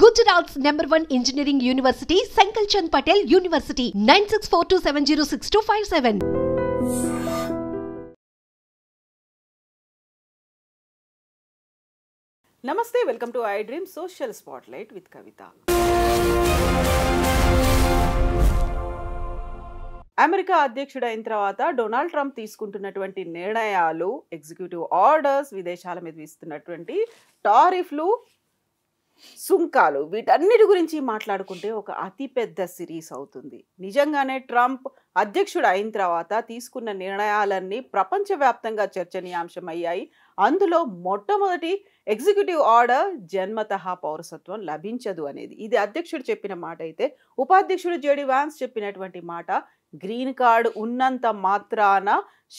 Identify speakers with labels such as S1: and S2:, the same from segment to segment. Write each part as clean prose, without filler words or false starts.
S1: Gujarat's #1 engineering university, Sankal Chand Patel University, 9642706257.
S2: నమస్తే, welcome to I dream social spotlight with Kavitha. America అధ్యక్షుడైన తర్వాత Donald Trump తీసుకుంటున్నటువంటి నిర్ణయాలు, executive orders, విదేశాల మీద ఇస్తున్నటువంటి టారిఫ్లు, సుంకాలు, వీటన్నిటి గురించి మాట్లాడుకుంటే ఒక అతిపెద్ద సిరీస్ అవుతుంది. నిజంగానే ట్రంప్ అధ్యక్షుడు అయిన తర్వాత తీసుకున్న నిర్ణయాలన్నీ ప్రపంచవ్యాప్తంగా చర్చనీయాంశం అయ్యాయి. అందులో మొట్టమొదటి ఎగ్జిక్యూటివ్ ఆర్డర్ జన్మతః పౌరసత్వం లభించదు అనేది. ఇది అధ్యక్షుడు చెప్పిన మాట అయితే, ఉపాధ్యక్షుడు జేడీ వాన్స్ చెప్పినటువంటి మాట గ్రీన్ కార్డు ఉన్నంత మాత్రాన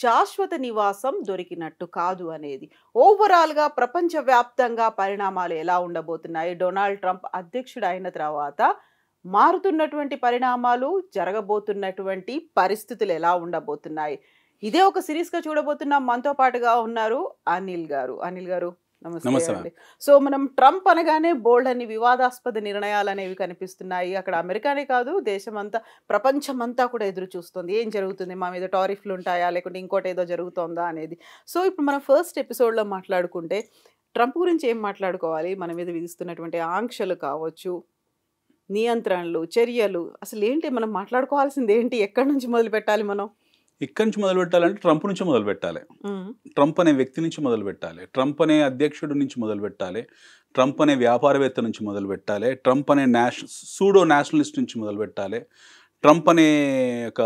S2: శాశ్వత నివాసం దొరికినట్టు కాదు అనేది. ఓవరాల్గా ప్రపంచవ్యాప్తంగా పరిణామాలు ఎలా ఉండబోతున్నాయి, డొనాల్డ్ ట్రంప్ అధ్యక్షుడు అయిన తర్వాత మారుతున్నటువంటి పరిణామాలు, జరగబోతున్నటువంటి పరిస్థితులు ఎలా ఉండబోతున్నాయి, ఇదే ఒక సిరీస్గా చూడబోతున్నాం. మనతో పాటుగా ఉన్నారు అనిల్ గారు. అనిల్ గారు నమస్తే అండి. సో మనం ట్రంప్ అనగానే బోల్డ్ అన్ని వివాదాస్పద నిర్ణయాలు అనేవి కనిపిస్తున్నాయి. అక్కడ అమెరికానే కాదు, దేశమంతా, ప్రపంచమంతా కూడా ఎదురు చూస్తుంది. ఏం జరుగుతుంది, మా మీద టారిఫ్లు ఉంటాయా లేకుంటే ఇంకోటి ఏదో జరుగుతుందా అనేది. సో ఇప్పుడు మనం ఫస్ట్ ఎపిసోడ్లో మాట్లాడుకుంటే ట్రంప్ గురించి ఏం మాట్లాడుకోవాలి, మన మీద విధిస్తున్నటువంటి ఆంక్షలు కావచ్చు, నియంత్రణలు, చర్యలు, అసలు ఏంటి మనం మాట్లాడుకోవాల్సింది ఏంటి, ఎక్కడి నుంచి మొదలు పెట్టాలి మనం?
S3: ఇక్కడి నుంచి మొదలు పెట్టాలంటే ట్రంప్ నుంచి మొదలు పెట్టాలి. ట్రంప్ అనే వ్యక్తి నుంచి మొదలు పెట్టాలి. ట్రంప్ అనే అధ్యక్షుడి నుంచి మొదలు పెట్టాలి. ట్రంప్ అనే వ్యాపారవేత్త నుంచి మొదలు పెట్టాలి. ట్రంప్ అనే సూడో నేషనలిస్ట్ నుంచి మొదలు పెట్టాలి. ట్రంప్ అనే ఒక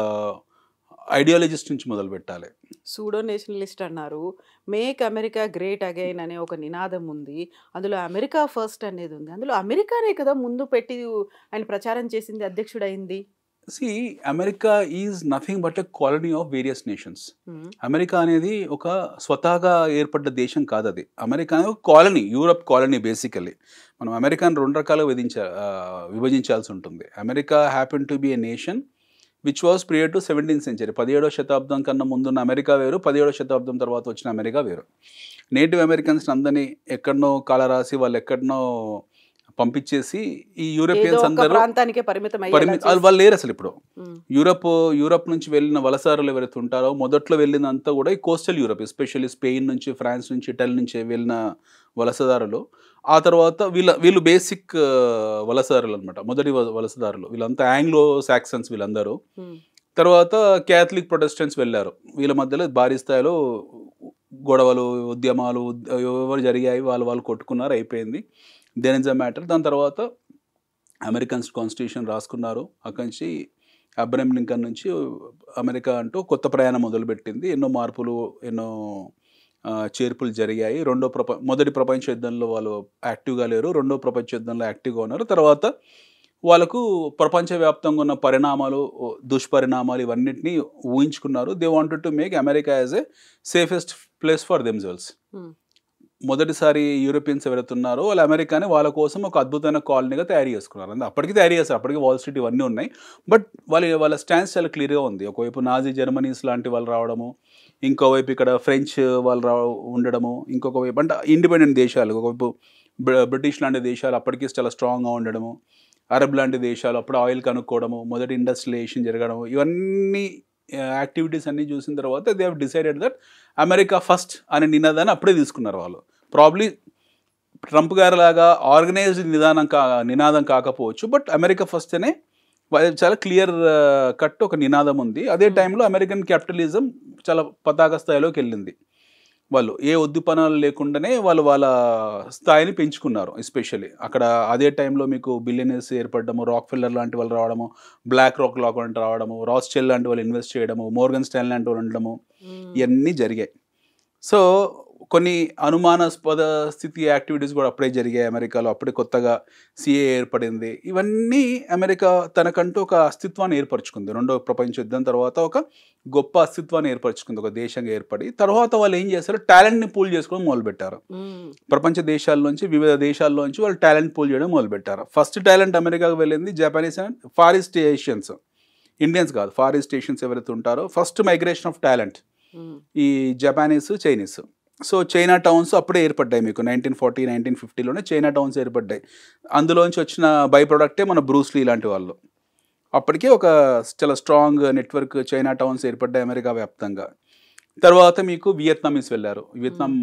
S3: ఐడియాలజిస్ట్ నుంచి మొదలు పెట్టాలి.
S2: సూడో నేషనలిస్ట్ అన్నారు. మేక్ అమెరికా గ్రేట్ అగైన్ అనే ఒక నినాదం ఉంది. అందులో అమెరికా ఫస్ట్ అనేది ఉంది. అందులో అమెరికానే కదా ముందు పెట్టి ఆయన ప్రచారం చేసింది, అధ్యక్షుడైంది.
S3: See, America is nothing but a colony of various nations. America అనేది ఒక స్వతహాగా ఏర్పడ్డ దేశం కాదు. అది అమెరికా అనేది ఒక కాలనీ, యూరప్ కాలనీ. బేసికలీ మనం అమెరికాను రెండు రకాలుగా విభజించాల్సి ఉంటుంది. America happen to B a nation which was prior to 17th century. 17వ శతాబ్దం కన్నా ముందున్న అమెరికా వేరు, 17వ శతాబ్దం తర్వాత వచ్చిన అమెరికా వేరు. నేటివ్ అమెరికన్స్ అందరినీ ఎక్కడనో కాలరాసి వాళ్ళు ఎక్కడనో పంపించేసి ఈ యూరోపియన్స్ అందరూ వాళ్ళు లేరు అసలు. ఇప్పుడు యూరప్ నుంచి వెళ్ళిన వలసారులు ఎవరైతే ఉంటారో మొదట్లో వెళ్ళినంతా కూడా ఈ కోస్టల్ యూరప్, ఎస్పెషల్లీ స్పెయిన్ నుంచి, ఫ్రాన్స్ నుంచి, ఇటలీ నుంచి వెళ్ళిన వలసదారులు. ఆ తర్వాత వీళ్ళు బేసిక్ వలసదారులు అనమాట, మొదటి వలసదారులు. వీళ్ళంతా ఆంగ్లో సాక్సన్స్ వీళ్ళందరూ. తర్వాత క్యాథలిక్ ప్రొటెస్టెంట్స్ వెళ్ళారు. వీళ్ళ మధ్యలో భారీ స్థాయిలో గొడవలు, ఉద్యమాలు ఎవరు జరిగాయి, వాళ్ళు కొట్టుకున్నారు, అయిపోయింది. Then is a matter. దాని తర్వాత అమెరికన్స్ కాన్స్టిట్యూషన్ రాసుకున్నారు. అక్కడి నుంచి అబ్రహం లింకన్ నుంచి అమెరికా అంటూ కొత్త ప్రయాణం మొదలుపెట్టింది. ఎన్నో మార్పులు, ఎన్నో చేర్పులు జరిగాయి. మొదటి ప్రపంచ యుద్ధంలో వాళ్ళు యాక్టివ్గా లేరు, రెండో ప్రపంచ యుద్ధంలో యాక్టివ్గా ఉన్నారు. తర్వాత వాళ్ళకు ప్రపంచవ్యాప్తంగా ఉన్న పరిణామాలు, దుష్పరిణామాలు ఇవన్నిటినీ ఊహించుకున్నారు. They wanted to make America as a safest place for themselves. మొదటిసారి యూరోపియన్స్ ఎవరైతే ఉన్నారో వాళ్ళు అమెరికాని వాళ్ళ కోసం ఒక అద్భుతమైన కాలనీగా తయారు చేసుకున్నారు. అప్పటికి తయారు చేస్తారు, అప్పటికి వాల్ స్ట్రీట్ ఇవన్నీ ఉన్నాయి. బట్ వాళ్ళ స్టాన్స్ చాలా క్లియర్గా ఉంది. ఒకవైపు నాజీ జర్మనీస్ లాంటి వాళ్ళు రావడము, ఇంకోవైపు ఇక్కడ ఫ్రెంచ్ వాళ్ళు ఉండడము, ఇంకొక వైపు అంటే ఇండిపెండెంట్ దేశాలు, ఒకవైపు బ్రిటిష్ లాంటి దేశాలు అప్పటికి చాలా స్ట్రాంగ్గా ఉండడము, అరబ్ లాంటి దేశాలు అప్పుడు ఆయిల్ కనుక్కోవడము, మొదటి ఇండస్ట్రియలైజేషన్ జరగడము, ఇవన్నీ యాక్టివిటీస్ అన్నీ చూసిన తర్వాత they have decided that America first అనే నినాదాన్ని అప్పుడే తీసుకున్నారు వాళ్ళు. ప్రాబ్లీ ట్రంప్ గారి లాగా ఆర్గనైజ్డ్ నినాదం కాకపోవచ్చు, బట్ అమెరికా ఫస్ట్ అనే చాలా క్లియర్ కట్ ఒక నినాదం ఉంది. అదే టైంలో అమెరికన్ క్యాపిటలిజం చాలా పతాక స్థాయిలోకి వెళ్ళింది. వాళ్ళు ఏ ఉద్దిపనాలు లేకుండానే వాళ్ళ స్థాయిని పెంచుకున్నారు. ఎస్పెషల్లీ అక్కడ అదే టైంలో మీకు బిలియనర్స్ ఏర్పడము, రాక్ ఫెల్లర్ లాంటి వాళ్ళు రావడము, బ్లాక్ రాక్ లాంటి రావడము, రాస్చెల్ లాంటి వాళ్ళు ఇన్వెస్ట్ చేయడము, మోర్గన్ స్టాన్లీ లాంటి వాళ్ళు ఉండడము, ఇవన్నీ జరిగాయి. సో కొన్ని అనుమానాస్పద స్థితి యాక్టివిటీస్ కూడా అప్పుడే జరిగాయి అమెరికాలో. అప్పుడే కొత్తగా సిఏ ఏర్పడింది. ఇవన్నీ అమెరికా తనకంటూ ఒక అస్తిత్వాన్ని ఏర్పరచుకుంది. రెండవ ప్రపంచ యుద్ధం తర్వాత ఒక గొప్ప అస్తిత్వాన్ని ఏర్పరచుకుంది, ఒక దేశంగా ఏర్పడి. తర్వాత వాళ్ళు ఏం చేశారు, టాలెంట్ని పూల్ చేసుకోవడం మొదలుపెట్టారు. ప్రపంచ దేశాల్లోంచి, వివిధ దేశాల్లోంచి వాళ్ళు టాలెంట్ పూల్ చేయడం మొదలుపెట్టారు. ఫస్ట్ టాలెంట్ అమెరికాకు వెళ్ళింది Japanese and far east Asians, Indians కాదు, ఫార్ ఈస్ట్ ఏషియన్స్ ఎవరైతే ఉంటారో ఫస్ట్ మైగ్రేషన్ ఆఫ్ టాలెంట్ ఈ Japanese, Chinese. So Chinatowns అప్పుడే ఏర్పడ్డాయి మీకు 1940, 1950లోనే చైనా టౌన్స్ ఏర్పడ్డాయి. అందులోంచి వచ్చిన బై ప్రొడక్టే మన బ్రూస్లీ లాంటి వాళ్ళు. అప్పటికే ఒక చాలా స్ట్రాంగ్ నెట్వర్క్ చైనా టౌన్స్ ఏర్పడ్డాయి అమెరికా వ్యాప్తంగా. తర్వాత మీకు వియత్నామీస్ వెళ్ళారు. వియత్నాం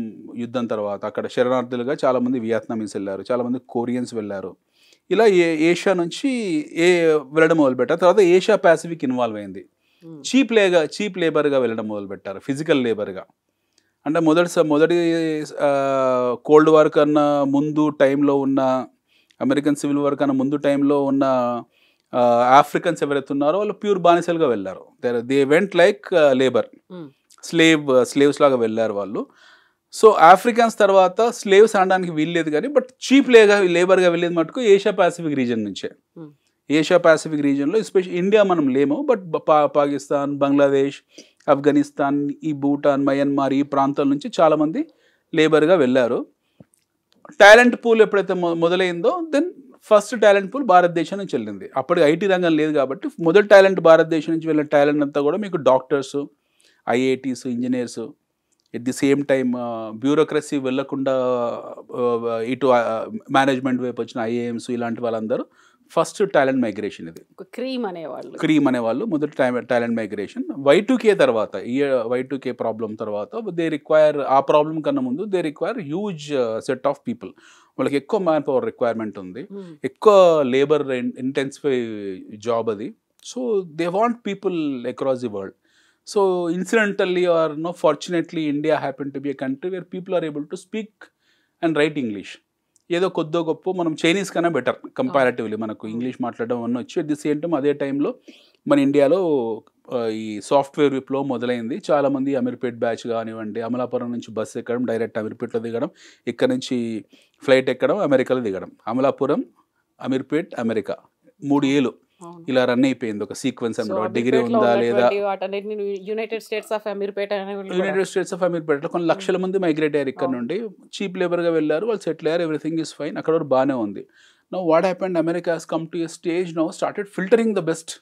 S3: యుద్ధం తర్వాత అక్కడ శరణార్థులుగా చాలామంది వియత్నామీస్ వెళ్ళారు, చాలామంది కొరియన్స్ వెళ్ళారు. ఇలా ఏషియా నుంచి వెళ్ళడం మొదలుపెట్టారు. తర్వాత ఏషియా పాసిఫిక్ ఇన్వాల్వ్ అయింది. చీప్ లేబర్గా వెళ్ళడం మొదలుపెట్టారు, ఫిజికల్ లేబర్గా. అంటే మొదటి కోల్డ్ వార్ కన్నా ముందు టైంలో ఉన్న, అమెరికన్ సివిల్ వార్ కన్నా ముందు టైంలో ఉన్న ఆఫ్రికన్స్ ఎవరైతే ఉన్నారో వాళ్ళు ప్యూర్ బానిసలుగా వెళ్ళారు. They went like labour, slaves లాగా వెళ్ళారు వాళ్ళు. సో ఆఫ్రికన్స్ తర్వాత స్లేవ్స్ అనడానికి వీల్లేదు కానీ బట్ చీప్ లేబర్గా వెళ్ళేది మటుకు ఏషియా పాసిఫిక్ రీజన్ నుంచే. ఏషియా పాసిఫిక్ రీజన్లో ఎస్పెషల్లీ ఇండియా మనం లేము, బట్ పాకిస్తాన్, బంగ్లాదేశ్, ఆఫ్ఘనిస్తాన్, ఈ భూటాన్, మయన్మార్ ఈ ప్రాంతాల నుంచి చాలామంది లేబర్గా వెళ్ళారు. టాలెంట్ పూల్ ఎప్పుడైతే మొదలైందో దెన్ ఫస్ట్ టాలెంట్ పూల్ భారతదేశం నుంచి వెళ్ళింది. అప్పటికి ఐటీ రంగం లేదు కాబట్టి మొదటి టాలెంట్ భారతదేశం నుంచి వెళ్ళిన టాలెంట్ అంతా కూడా మీకు doctors, IITs, engineers, at the same time bureaucracy వెళ్ళకుండా ఇటు మేనేజ్మెంట్ వైపు వచ్చిన ఐఏఎంస్ ఇలాంటి వాళ్ళందరూ ఫస్ట్ టాలెంట్ మైగ్రేషన్. ఇది క్రీమ్ అనేవాళ్ళు మొదటి టాలెంట్ మైగ్రేషన్. Y2K తర్వాత, Y2K ప్రాబ్లం తర్వాత దే రిక్వైర్, ఆ ప్రాబ్లం కన్నా ముందు they require huge set of people. వాళ్ళకి ఎక్కువ మ్యాన్ పవర్ రిక్వైర్మెంట్ ఉంది, ఎక్కువ లేబర్ ఇంటెన్సిఫై జాబ్ అది. So they want people across the world. So incidentally or no fortunately India happened to be a country where people are able to speak and write English. ఏదో కొద్దో గొప్ప మనం Chinese కన్నా better comparatively మనకు English మాట్లాడడం అన్న వచ్చి. At the same time అదే టైంలో మన ఇండియాలో ఈ సాఫ్ట్వేర్ విప్లవం మొదలైంది. చాలామంది అమీర్పేట్ బ్యాచ్ కానివ్వండి, అమలాపురం నుంచి బస్సు ఎక్కడం, డైరెక్ట్ అమీర్పేట్లో దిగడం, ఇక్కడ నుంచి ఫ్లైట్ ఎక్కడం, అమెరికాలో దిగడం. అమలాపురం, అమీర్పేట్, అమెరికా 3 ఏళ్ళు ఇలా రన్ అయిపోయింది ఒక సీక్వెన్స్ అన్నమాట. డిగ్రీ ఉందా లేదా, యునైటెడ్ స్టేట్స్ ఆఫ్ అమీర్పేటలో కొన్ని లక్షల మంది మైగ్రేట్ అయ్యారు ఇక్కడ నుండి. చీప్ లేబర్గా వెళ్ళారు, వాళ్ళు సెటిల్ అయ్యారు, ఎవ్రీథింగ్ ఈస్ ఫైన్, అక్కడ బాగానే ఉంది. Now what happened, America has come to a stage now started filtering the best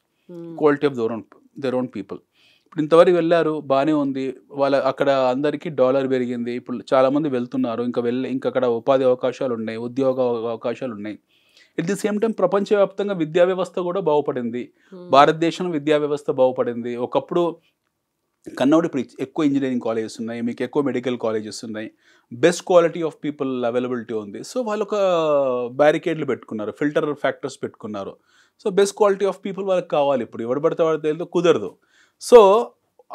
S3: quality of their own people. ఇప్పుడు ఇంతవరకు వెళ్ళారు, బాగానే ఉంది, అక్కడ అందరికీ డాలర్ పెరిగింది, ఇప్పుడు చాలామంది వెళ్తున్నారు, ఇంకా అక్కడ ఉపాధి అవకాశాలు ఉన్నాయి, ఉద్యోగ అవకాశాలు ఉన్నాయి. ఎట్ ది సేమ్ టైం ప్రపంచవ్యాప్తంగా విద్యా వ్యవస్థ కూడా బాగుపడింది, భారతదేశం విద్యా వ్యవస్థ బాగుపడింది. ఒకప్పుడు కన్నౌడ్ ఇప్పుడు ఎక్కువ ఇంజనీరింగ్ కాలేజెస్ ఉన్నాయి, మీకు ఎక్కువ మెడికల్ కాలేజెస్ ఉన్నాయి, best quality of people availability ఉంది. సో వాళ్ళు ఒక బ్యారికేడ్లు పెట్టుకున్నారు, ఫిల్టర్ ఫ్యాక్టర్స్ పెట్టుకున్నారు. So best quality of people వాళ్ళకి కావాలి, ఇప్పుడు ఎవరు పడితే వాడితే తెలియదు, కుదరదు. సో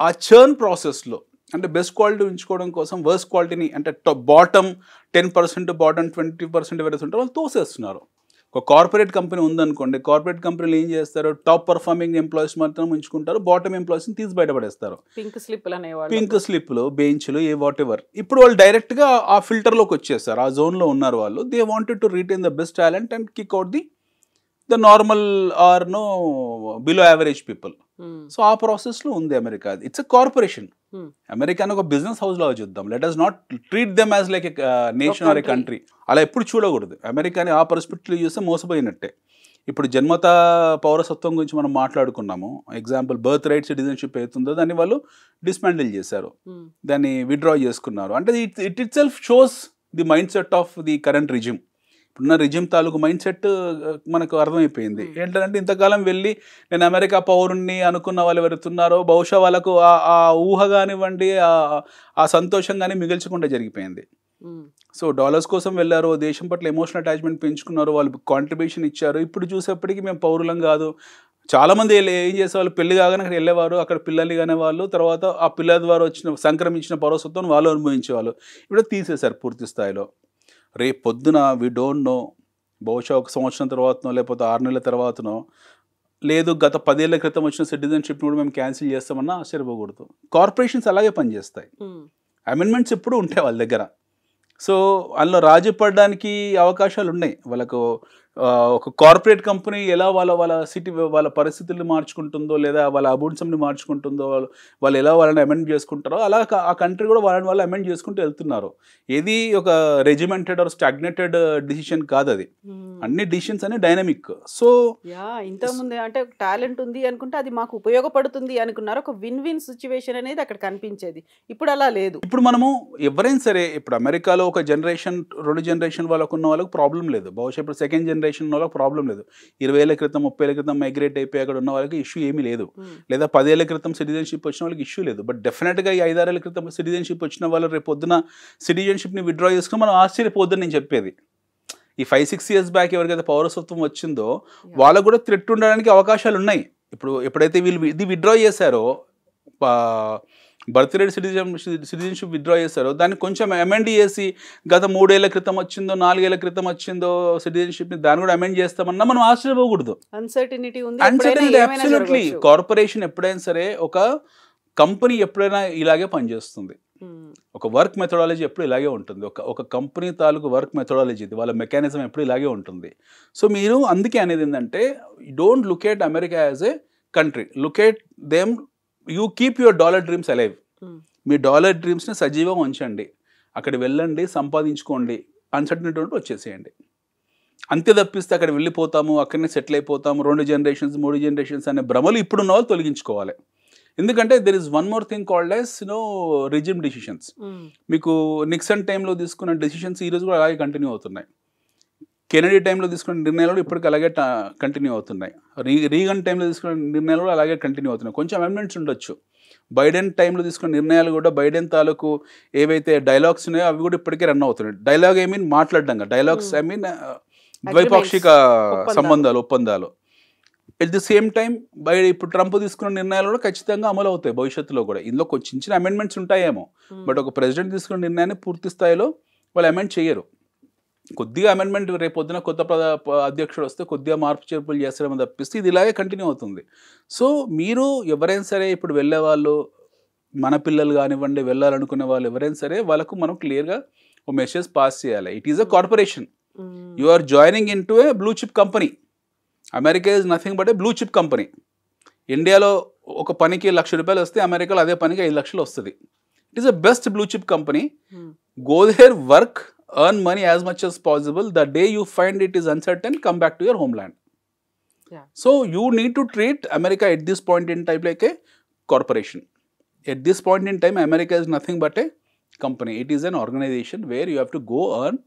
S3: ఆ చర్న్ ప్రాసెస్లో అంటే బెస్ట్ క్వాలిటీ ఉంచుకోవడం కోసం వర్స్ట్ క్వాలిటీని అంటే బాటమ్ 10%, బాటమ్ 20% ఎవరైతే ఉంటారో వాళ్ళు తోసేస్తున్నారు. ఒక కార్పొరేట్ కంపెనీ ఉందనుకోండి, కార్పొరేట్ కంపెనీలు ఏం చేస్తారు, టాప్ పర్ఫార్మింగ్ ఎంప్లాయీస్ మాత్రం ఉంచుకుంటారు, బాటమ్ ఎంప్లాయీస్ని తీసి బయటపడేస్తారు. పింక్ స్లిప్లు, బెంచ్లు, వాట్ ఎవర్. ఇప్పుడు వాళ్ళు డైరెక్ట్గా ఆ ఫిల్టర్లోకి వచ్చేస్తారు, ఆ జోన్లో ఉన్నారు వాళ్ళు. They wanted to retain the best talent and kick out the normal or no below average people. So ఆ ప్రాసెస్లో ఉంది అమెరికా. It's a corporation. అమెరికాని ఒక బిజినెస్ హౌస్ లాగా చూద్దాం. Let us not treat them as like a nation or a country. అలా ఎప్పుడు చూడకూడదు. అమెరికాని ఆ పరిస్థితులు చూస్తే మోసపోయినట్టే. ఇప్పుడు జన్మత పౌరసత్వం గురించి మనం మాట్లాడుకున్నాము. ఎగ్జాంపుల్ బర్త్ రైట్ సిటిజన్షిప్ అవుతుందో దాన్ని వాళ్ళు డిస్మాండిల్ చేశారు, దాన్ని విత్డ్రా చేసుకున్నారు. అంటే it self shows the mind set of the current regime. ఇప్పుడున్న రిజిమ్ తాలూకు మైండ్ సెట్ మనకు అర్థమైపోయింది. ఏంటంటే ఇంతకాలం వెళ్ళి నేను అమెరికా పౌరుణ్ణి అనుకున్న వాళ్ళు ఎవరుతున్నారో బహుశా వాళ్ళకు ఆ ఊహ కానివ్వండి, ఆ సంతోషం కానీ మిగిల్చకుండా జరిగిపోయింది. సో డాలర్స్ కోసం వెళ్ళారు, దేశం పట్ల ఎమోషనల్ అటాచ్మెంట్ పెంచుకున్నారు, వాళ్ళు కాంట్రిబ్యూషన్ ఇచ్చారు. ఇప్పుడు చూసేప్పటికీ మేము పౌరులం కాదు. చాలామంది ఏం చేసేవాళ్ళు, పెళ్లి కాగానే అక్కడ వెళ్ళేవారు, అక్కడ పిల్లల్ని కానేవాళ్ళు, తర్వాత ఆ పిల్లల ద్వారా వచ్చిన సంక్రమించిన పౌరసత్వం వాళ్ళు అనుభవించేవాళ్ళు. ఇప్పుడు తీసేశారు పూర్తి స్థాయిలో. రేపు పొద్దున వి డోంట్ నో, బహుశా 1 సంవత్సరం తర్వాతనో లేకపోతే 6 నెలల తర్వాతనో, లేదు గత 10 ఏళ్ల క్రితం వచ్చిన సిటిజన్షిప్ని కూడా మేము క్యాన్సిల్ చేస్తామన్నా ఆశ్చర్యపోకూడదు. కార్పొరేషన్స్ అలాగే పనిచేస్తాయి, అమెండ్మెంట్స్ ఎప్పుడు ఉంటాయి వాళ్ళ దగ్గర. సో అందులో రాజీ పడడానికి అవకాశాలు ఉన్నాయి. వాళ్ళకు ఒక కార్పొరేట్ కంపెనీ ఎలా వాళ్ళ సిటీ వాళ్ళ పరిస్థితుల్ని మార్చుకుంటుందో లేదా వాళ్ళ అబౌన్సంని మార్చుకుంటుందో వాళ్ళు ఎలా వాళ్ళని అమెండ్ చేసుకుంటారో అలా ఆ కంట్రీ కూడా వాళ్ళు అమెండ్ చేసుకుంటూ వెళ్తున్నారు. ఏది ఒక రెజిమెంటెడ్ ఆర్ స్టాగ్నేటెడ్ డిసిషన్ కాదు అది. అన్ని డిసిషన్స్ అన్ని డైనమిక్. సో
S2: ఇంతకుముందే అంటే టాలెంట్ ఉంది అనుకుంటే అది మాకు ఉపయోగపడుతుంది అనుకున్నారు. ఒక విన్ విన్ సిచ్యువేషన్ అనేది అక్కడ కనిపించేది. ఇప్పుడు అలా లేదు.
S3: ఇప్పుడు మనము ఎవరైనా సరే ఇప్పుడు అమెరికాలో ఒక జనరేషన్ 2 జనరేషన్ వాళ్ళకు ఉన్న వాళ్ళకి ప్రాబ్లం లేదు. బహుశా ఇప్పుడు సెకండ్ జనరేషన్ ఉన్న వాళ్ళకి ప్రాబ్లం లేదు. 20 ఏళ్ల క్రితం 30 ఏళ్ల క్రితం మైగ్రేట్ అయిపోయి అక్కడ ఉన్న వాళ్ళకి ఇష్యూ ఏమీ లేదు. లేదా 10 ఏళ్ల క్రితం సిటిజన్షిప్ వచ్చిన వాళ్ళకి ఇష్యూ లేదు. బట్ డెఫినెట్గా ఈ 5-6 ఏళ్ల క్రితం సిటిజన్షిప్ వచ్చిన వాళ్ళు రేపు పొద్దున సిటిజన్షిప్ని విత్డ్రా చేసుకుని మనం ఆశ్చర్యపోద్దని నేను చెప్పేది. ఈ 5-6 ఇయర్స్ బ్యాక్ ఎవరికైతే పౌరసత్వం వచ్చిందో వాళ్ళకు కూడా థ్రెట్ ఉండడానికి అవకాశాలు ఉన్నాయి. ఇప్పుడు ఎప్పుడైతే వీళ్ళు ఇది విత్డ్రా చేశారో బర్త్ రేట్ సిటిజన్షిప్ విత్డ్రా చేశారో దాన్ని కొంచెం అమెండ్ చేసి గత 3 ఏళ్ల క్రితం వచ్చిందో 4 ఏళ్ల క్రితం వచ్చిందో సిటిజన్షిప్ని దాన్ని కూడా అమెండ్ చేస్తామన్నా మనం ఆశ్చర్యపోకూడదు.
S2: Uncertainty
S3: absolutely. కార్పొరేషన్ ఎప్పుడైనా సరే ఒక కంపెనీ ఎప్పుడైనా ఇలాగే పనిచేస్తుంది. ఒక వర్క్ మెథడాలజీ ఎప్పుడు ఇలాగే ఉంటుంది. ఒక కంపెనీ తాలూకు వర్క్ మెథడాలజీ ఇది వాళ్ళ మెకానిజం ఎప్పుడు ఇలాగే ఉంటుంది. సో మీరు అందుకే అనేది ఏంటంటే don't look at America as a country, look at them. You keep your dollar dreams alive. మీ డాలర్ డ్రీమ్స్ని సజీవంగా ఉంచండి. అక్కడ వెళ్ళండి, సంపాదించుకోండి, అన్సర్టనిటీ ఉంటే వచ్చేసేయండి. అంతే తప్పిస్తే అక్కడ వెళ్ళిపోతాము, అక్కడనే సెటిల్ అయిపోతాము, 2 జనరేషన్స్ 3 జనరేషన్స్ అనే భ్రమలు ఇప్పుడున్న వాళ్ళు తొలగించుకోవాలి. ఎందుకంటే there is one more thing called as regime decisions. మీకు నిక్సన్ టైంలో తీసుకున్న డిసిషన్స్ ఈరోజు కూడా అలాగే కంటిన్యూ అవుతున్నాయి. కెనడీ టైంలో తీసుకున్న నిర్ణయాలు కూడా ఇప్పటికి అలాగే కంటిన్యూ అవుతున్నాయి. రీగన్ టైంలో తీసుకున్న నిర్ణయాలు కూడా అలాగే కంటిన్యూ అవుతున్నాయి. కొంచెం అమెండ్మెంట్స్ ఉండొచ్చు. బైడెన్ టైంలో తీసుకున్న నిర్ణయాలు కూడా బైడెన్ తాలూకు ఏవైతే డైలాగ్స్ ఉన్నాయో అవి కూడా ఇప్పటికే రన్ అవుతున్నాయి. డైలాగ్ ఐ మీన్ మాట్లాడడంగా, డైలాగ్స్ ఐ మీన్ ద్వైపాక్షిక సంబంధాలు, ఒప్పందాలు. ఎట్ ది సేమ్ టైం ఇప్పుడు ట్రంప్ తీసుకున్న నిర్ణయాలు కూడా ఖచ్చితంగా అమలు అవుతాయి భవిష్యత్తులో కూడా. ఇందులో కొంచెం చిన్న అమెండ్మెంట్స్ ఉంటాయేమో, బట్ ఒక ప్రెసిడెంట్ తీసుకున్న నిర్ణయాన్ని పూర్తి స్థాయిలో వాళ్ళు అమెండ్ చేయరు. కొద్దిగా అమెండ్మెంట్ రేపు పొద్దున కొత్త అధ్యక్షుడు వస్తే కొద్దిగా మార్పు చేర్పులు చేస్తారేమో తప్పిస్తే ఇది ఇలాగే కంటిన్యూ అవుతుంది. సో మీరు ఎవరైనా సరే ఇప్పుడు వెళ్ళే వాళ్ళు, మన పిల్లలు కానివ్వండి, వెళ్ళాలనుకునే వాళ్ళు ఎవరైనా సరే వాళ్ళకు మనం క్లియర్గా ఒక మెసేజ్ పాస్ చేయాలి. It is a corporation. You are joining into a blue chip company. America is nothing but a blue chip company. ఇండియాలో ఒక పనికి ₹1,00,000 వస్తే అమెరికాలో అదే పనికి 5 లక్షలు వస్తుంది. It is a best blue chip company. Go there, work, earn money as much as possible. The day you find it is uncertain, come back to your homeland.
S2: Yeah.
S3: So you need to treat America at this point in time like a corporation. At this point in time, America is nothing but a company. It is an organization where you have to go earn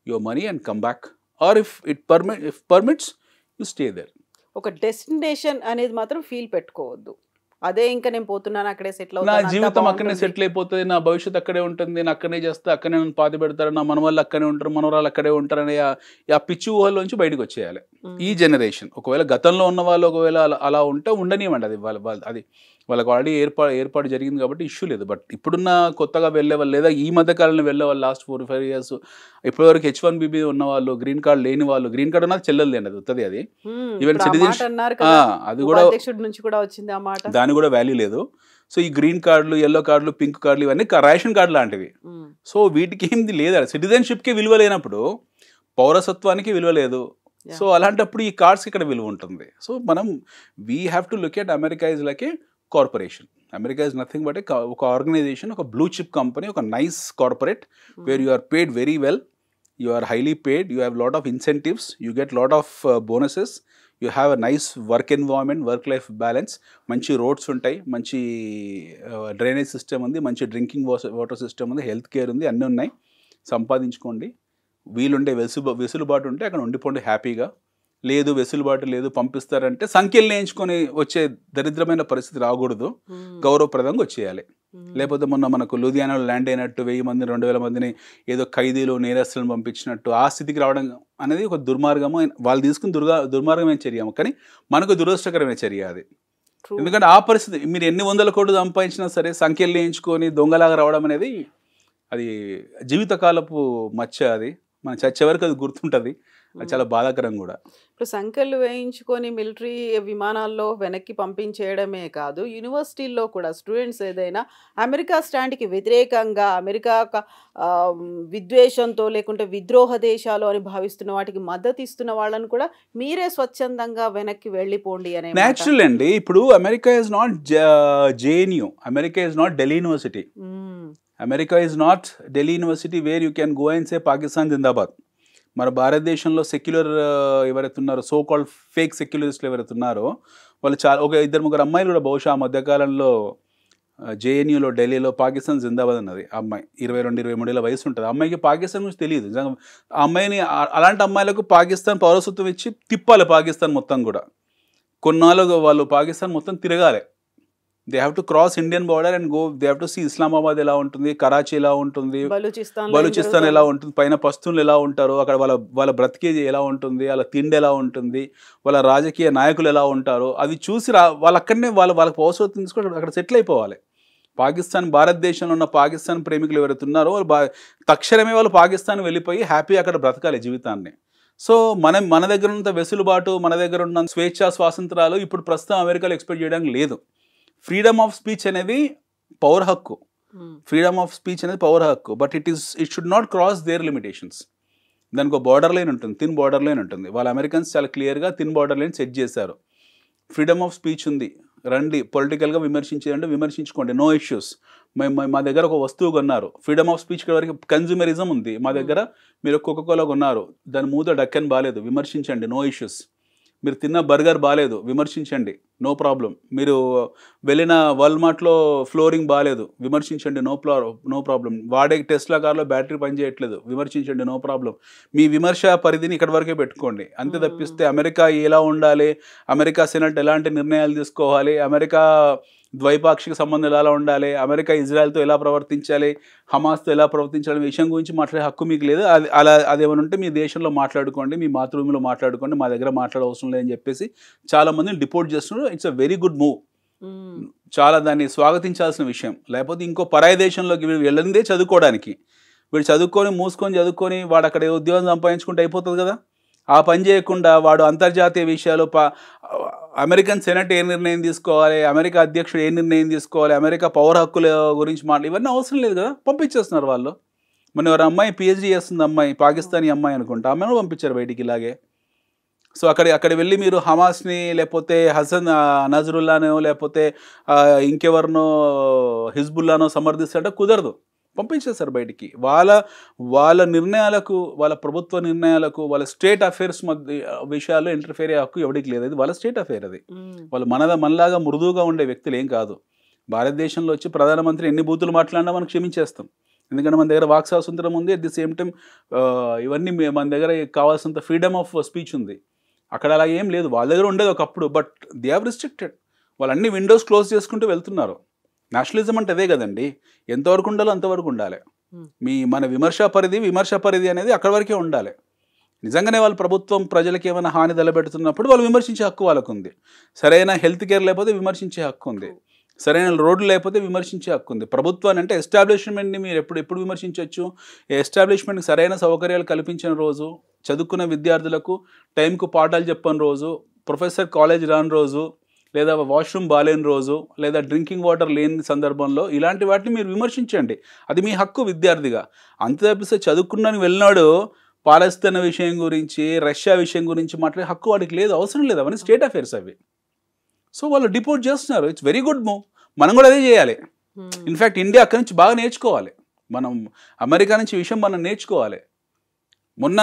S3: your money and come back. Or if permits, you stay there.
S2: ఒక destination అనేది మాత్రం feel పెట్టుకోవద్దు. అదే ఇంకా నేను పోతున్నాను, అక్కడే settle
S3: అవుతాను, నా జీవితం అక్కడనే సెటిల్ అయిపోతుంది, నా భవిష్యత్తు అక్కడే ఉంటుంది, నేను అక్కడనే చేస్తా, అక్కడనే నన్ను పాతి పెడతారు, నా మనవాళ్ళు అక్కడే ఉంటారు, మనవరాలు అక్కడే ఉంటారు అనే ఆ పిచ్చి ఊహల్లోంచి బయటకు వచ్చేయాలి ఈ జనరేషన్. ఒకవేళ గతంలో ఉన్న వాళ్ళు ఒకవేళ అలా ఉంటే ఉండనివ్వండి, అది అది వాళ్ళకి ఆల్రెడీ ఏర్పాటు జరిగింది కాబట్టి ఇష్యూ లేదు. బట్ ఇప్పుడున్న కొత్తగా వెళ్ళే వాళ్ళు లేదా ఈ మధ్య కాలంలో వెళ్ళే వాళ్ళు లాస్ట్ 4-5 ఇయర్స్ ఇప్పటివరకు H1B ఉన్న వాళ్ళు, గ్రీన్ కార్డ్ లేని వాళ్ళు, గ్రీన్ కార్డ్ ఉన్నది చెల్లెలు అది వస్తుంది. అది ఈవెన్ సిటిజన్షిప్ అది కూడా దాని కూడా వాల్యూ లేదు. సో ఈ గ్రీన్ కార్డులు, ఎల్లో కార్డులు, పింక్ కార్డులు ఇవన్నీ రేషన్ కార్డు లాంటివి. సో వీటికి ఏంది లేదా, సిటిజన్షిప్కి విలువ లేనప్పుడు పౌరసత్వానికి విలువ లేదు. సో అలాంటప్పుడు ఈ కార్డ్స్కి ఇక్కడ విలువ ఉంటుంది. సో మనం we have to look at America is like a corporation. America is nothing but ఒక ఆర్గనైజేషన్, ఒక బ్లూ చిప్ కంపెనీ, ఒక nice corporate where you are paid very well, you are highly paid, you have lot of incentives, you get lot of bonuses, you have a nice work environment, work life balance, మంచి roads ఉంటాయి, మంచి drainage system ఉంది, మంచి drinking water system ఉంది, health care ఉంది, అన్నీ ఉన్నాయి. సంపాదించుకోండి. వీలుండే వెసులుబాటు ఉంటే అక్కడ ఉండిపోండి హ్యాపీగా. లేదు వెసులుబాటు లేదు, పంపిస్తారంటే సంఖ్యలు నేయించుకొని వచ్చే దరిద్రమైన పరిస్థితి రాకూడదు, గౌరవప్రదంగా వచ్చేయాలి. లేకపోతే మొన్న మనకు లూధియానాలో ల్యాండ్ అయినట్టు 1000 మంది 2000 మందిని ఏదో ఖైదీలు నేరస్తులను పంపించినట్టు ఆ స్థితికి రావడం అనేది ఒక దుర్మార్గము. వాళ్ళు తీసుకుని దుర్మార్గమైన చర్య, కానీ మనకు దురదృష్టకరమైన చర్య అది. ఎందుకంటే ఆ పరిస్థితి మీరు ఎన్ని 100 కోట్లు సంపాదించినా సరే సంఖ్యలు నేయించుకొని దొంగలాగా రావడం అనేది అది జీవితకాలపు మచ్చ. అది మన చచ్చే వరకు అది గుర్తుంటుంది. అది చాలా బాధాకరం కూడా.
S2: ఇప్పుడు సంఖ్యలు వేయించుకొని మిలిటరీ విమానాల్లో వెనక్కి పంపించేయడమే కాదు, యూనివర్సిటీల్లో కూడా స్టూడెంట్స్ ఏదైనా అమెరికా స్టాండ్కి వ్యతిరేకంగా అమెరికా విద్వేషంతో లేకుంటే విద్రోహ దేశాలు అని భావిస్తున్న వాటికి మద్దతు ఇస్తున్న వాళ్ళని కూడా మీరే స్వచ్ఛందంగా వెనక్కి వెళ్ళిపోండి అనే
S3: న్యాచురల్ అండి. ఇప్పుడు America is not JNU, America is not Delhi university, America is not Delhi university where you can go and say Pakistan zindabad. మన భారతదేశంలో సెక్యులర్ ఎవరైతే ఉన్నారో, సో కాల్డ్ ఫేక్ సెక్యులరిస్టులు ఎవరైతే ఉన్నారో వాళ్ళు చాలా, ఒక 2-3 అమ్మాయిలు కూడా బహుశా ఆ మధ్యకాలంలో జేఎన్యూలో ఢిల్లీలో పాకిస్తాన్ జిందాబాద్ అన్నది. ఆ అమ్మాయి 22-23 ఏళ్ళ వయసు ఉంటుంది. ఆ అమ్మాయికి పాకిస్తాన్ గురించి తెలియదు. ఆ అమ్మాయిని, అలాంటి అమ్మాయిలకు పాకిస్తాన్ పౌరసత్వం ఇచ్చి తిప్పాలి పాకిస్తాన్ మొత్తం కూడా. కొన్నాళ్ళు వాళ్ళు పాకిస్తాన్ మొత్తం తిరగాలి. They have to cross Indian border and go, they have to see Islamabad ఎలా ఉంటుంది, కరాచీ ఎలా ఉంటుంది, బలూచిస్తాన్ ఎలా ఉంటుంది, పైన పస్తులు ఎలా ఉంటారు, అక్కడ వాళ్ళ బ్రతికేది ఎలా ఉంటుంది, వాళ్ళ తిండి ఎలా ఉంటుంది, వాళ్ళ రాజకీయ నాయకులు ఎలా ఉంటారో అది చూసి వాళ్ళు అక్కడనే వాళ్ళకి పౌరసత్వం తీసుకొని అక్కడ సెటిల్ అయిపోవాలి. పాకిస్తాన్, భారతదేశంలో ఉన్న పాకిస్తాన్ ప్రేమికులు ఎవరైతే ఉన్నారో వాళ్ళు తక్షణమే వాళ్ళు పాకిస్తాన్ వెళ్ళిపోయి హ్యాపీ అక్కడ బ్రతకాలి జీవితాన్ని. సో మన దగ్గర ఉన్నంత వెసులుబాటు, మన దగ్గర ఉన్న స్వేచ్ఛ స్వాతంత్రాలు ఇప్పుడు ప్రస్తుతం అమెరికాలో ఎక్స్పెక్ట్ చేయడానికి లేదు. ఫ్రీడమ్ ఆఫ్ స్పీచ్ అనేది పౌర హక్కు, ఫ్రీడమ్ ఆఫ్ స్పీచ్ అనేది పౌర హక్కు, but it should not cross their limitations. దానికి ఒక బార్డర్ లైన్ ఉంటుంది, థిన్ బార్డర్ లైన్ ఉంటుంది. వాళ్ళ అమెరికన్స్ చాలా క్లియర్గా థిన్ బార్డర్ లైన్ సెట్ చేశారు. ఫ్రీడమ్ ఆఫ్ స్పీచ్ ఉంది, రండి పొలిటికల్గా విమర్శించాలంటే విమర్శించుకోండి, నో ఇష్యూస్. మా దగ్గర ఒక వస్తువు కొన్నారు, ఫ్రీడమ్ ఆఫ్ స్పీచ్ వరకు కన్జ్యూమరిజం ఉంది. మా దగ్గర మీరు కోకోకోలా కొన్నారు, దాని మూత డక్కన్ బాగాలేదు, విమర్శించండి, నో ఇష్యూస్. మీరు తిన్న బర్గర్ బాగాలేదు, విమర్శించండి, నో ప్రాబ్లం. మీరు వెళ్ళిన వాల్మార్ట్లో ఫ్లోరింగ్ బాగాలేదు, విమర్శించండి, నో ప్రాబ్లం. వాడే టెస్లా కార్లో బ్యాటరీ పనిచేయట్లేదు, విమర్శించండి, నో ప్రాబ్లం. మీ విమర్శ పరిధిని ఇక్కడి వరకే పెట్టుకోండి. అంతే తప్పిస్తే అమెరికా ఎలా ఉండాలి, అమెరికా సెనెట్ ఎలాంటి నిర్ణయాలు తీసుకోవాలి, అమెరికా ద్వైపాక్షిక సంబంధాలు ఎలా ఉండాలి, అమెరికా ఇజ్రాయెల్తో ఎలా ప్రవర్తించాలి, హమాస్తో ఎలా ప్రవర్తించాలి విషయం గురించి మాట్లాడే హక్కు మీకు లేదు. అదేమైనా ఉంటే మీ దేశంలో మాట్లాడుకోండి, మీ మాతృభూమిలో మాట్లాడుకోండి, మా దగ్గర మాట్లాడే అవసరం లేదని చెప్పేసి చాలామందిని డిపోర్ట్ చేస్తున్నారు. It's a very good move, చాలా దాన్ని స్వాగతించాల్సిన విషయం. లేకపోతే ఇంకో పరాయి దేశంలోకి వీళ్ళు వెళ్ళిందే చదువుకోవడానికి, వీడు చదువుకొని వాడు అక్కడ ఉద్యోగం సంపాదించుకుంటే అయిపోతుంది కదా. ఆ పని చేయకుండా వాడు అంతర్జాతీయ విషయాలు, అమెరికన్ సెనెట్ ఏ నిర్ణయం తీసుకోవాలి, అమెరికా అధ్యక్షుడు ఏ నిర్ణయం తీసుకోవాలి, అమెరికా పౌర హక్కుల గురించి ఇవన్నీ అవసరం లేదు కదా, పంపించేస్తున్నారు వాళ్ళు. మన ఎవరు అమ్మాయి పిహెచ్డీ చేస్తుంది, అమ్మాయి పాకిస్తానీ అమ్మాయి అనుకుంటా, అమ్మాయిని పంపించారు బయటికి ఇలాగే. సో అక్కడ వెళ్ళి మీరు హమాస్ని లేకపోతే హసన్ నజరుల్లానో లేకపోతే ఇంకెవరినో హిజ్బుల్లానో సమర్థిస్తారంటే కుదరదు, పంపించేస్తారు బయటికి. వాళ్ళ నిర్ణయాలకు, వాళ్ళ ప్రభుత్వ నిర్ణయాలకు, వాళ్ళ స్టేట్ అఫేర్స్ విషయాల్లో ఇంటర్ఫేర్ అయ్యే హక్కు ఎవరికి లేదు. అది వాళ్ళ స్టేట్ అఫేర్. అది వాళ్ళు మనలాగా మృదువుగా ఉండే వ్యక్తులు ఏం కాదు. భారతదేశంలో వచ్చి ప్రధానమంత్రి ఎన్ని బూతులు మాట్లాడినా మనం క్షమించేస్తాం, ఎందుకంటే మన దగ్గర వాక్ స్వాతంత్రం ఉంది. అట్ ది సేమ్ టైం ఇవన్నీ మన దగ్గర కావాల్సినంత ఫ్రీడమ్ ఆఫ్ స్పీచ్ ఉంది. అక్కడ అలా ఏం లేదు, వాళ్ళ దగ్గర ఉండేది ఒకప్పుడు, బట్ దే హ్యావ్ రిస్ట్రిక్టెడ్. వాళ్ళు అన్ని విండోస్ క్లోజ్ చేసుకుంటూ వెళ్తున్నారు. నేషనలిజం అంటే అదే కదండి, ఎంతవరకు ఉండాలో అంతవరకు ఉండాలి. మన విమర్శ పరిధి అనేది అక్కడి వరకే ఉండాలి. నిజంగానే వాళ్ళ ప్రభుత్వం ప్రజలకి ఏమైనా హాని తలపెడుతున్నప్పుడు వాళ్ళు విమర్శించే హక్కు వాళ్ళకు ఉంది. సరైన హెల్త్ కేర్ లేకపోతే విమర్శించే హక్కు ఉంది, సరైన రోడ్లు లేకపోతే విమర్శించే హక్కు ఉంది. ప్రభుత్వాన్ని అంటే ఎస్టాబ్లిష్మెంట్ని మీరు ఎప్పుడు విమర్శించవచ్చు. ఎస్టాబ్లిష్మెంట్కి సరైన సౌకర్యాలు కల్పించిన రోజు, చదువుకున్న విద్యార్థులకు టైంకు పాఠాలు చెప్పని రోజు, ప్రొఫెసర్ కాలేజ్ రాని రోజు, లేదా వాష్రూమ్ బాగాలేని రోజు, లేదా డ్రింకింగ్ వాటర్ లేని సందర్భంలో ఇలాంటి వాటిని మీరు విమర్శించండి, అది మీ హక్కు విద్యార్థిగా. అంత తప్పిస్తే చదువుకున్నాను వెళ్ళినాడు పాలస్తీనా విషయం గురించి, రష్యా విషయం గురించి మాట్లాడే హక్కు వాడికి లేదు, అవసరం లేదు. అవన్నీ స్టేట్ అఫేర్స్ అవి. సో వాళ్ళు డిపోర్ట్ చేస్తున్నారు. It's very good move. మనం కూడా అదే చేయాలి. ఇన్ఫ్యాక్ట్ ఇండియా అక్కడి నుంచి బాగా నేర్చుకోవాలి. మనం అమెరికా నుంచి విషయం మనం నేర్చుకోవాలి. మొన్న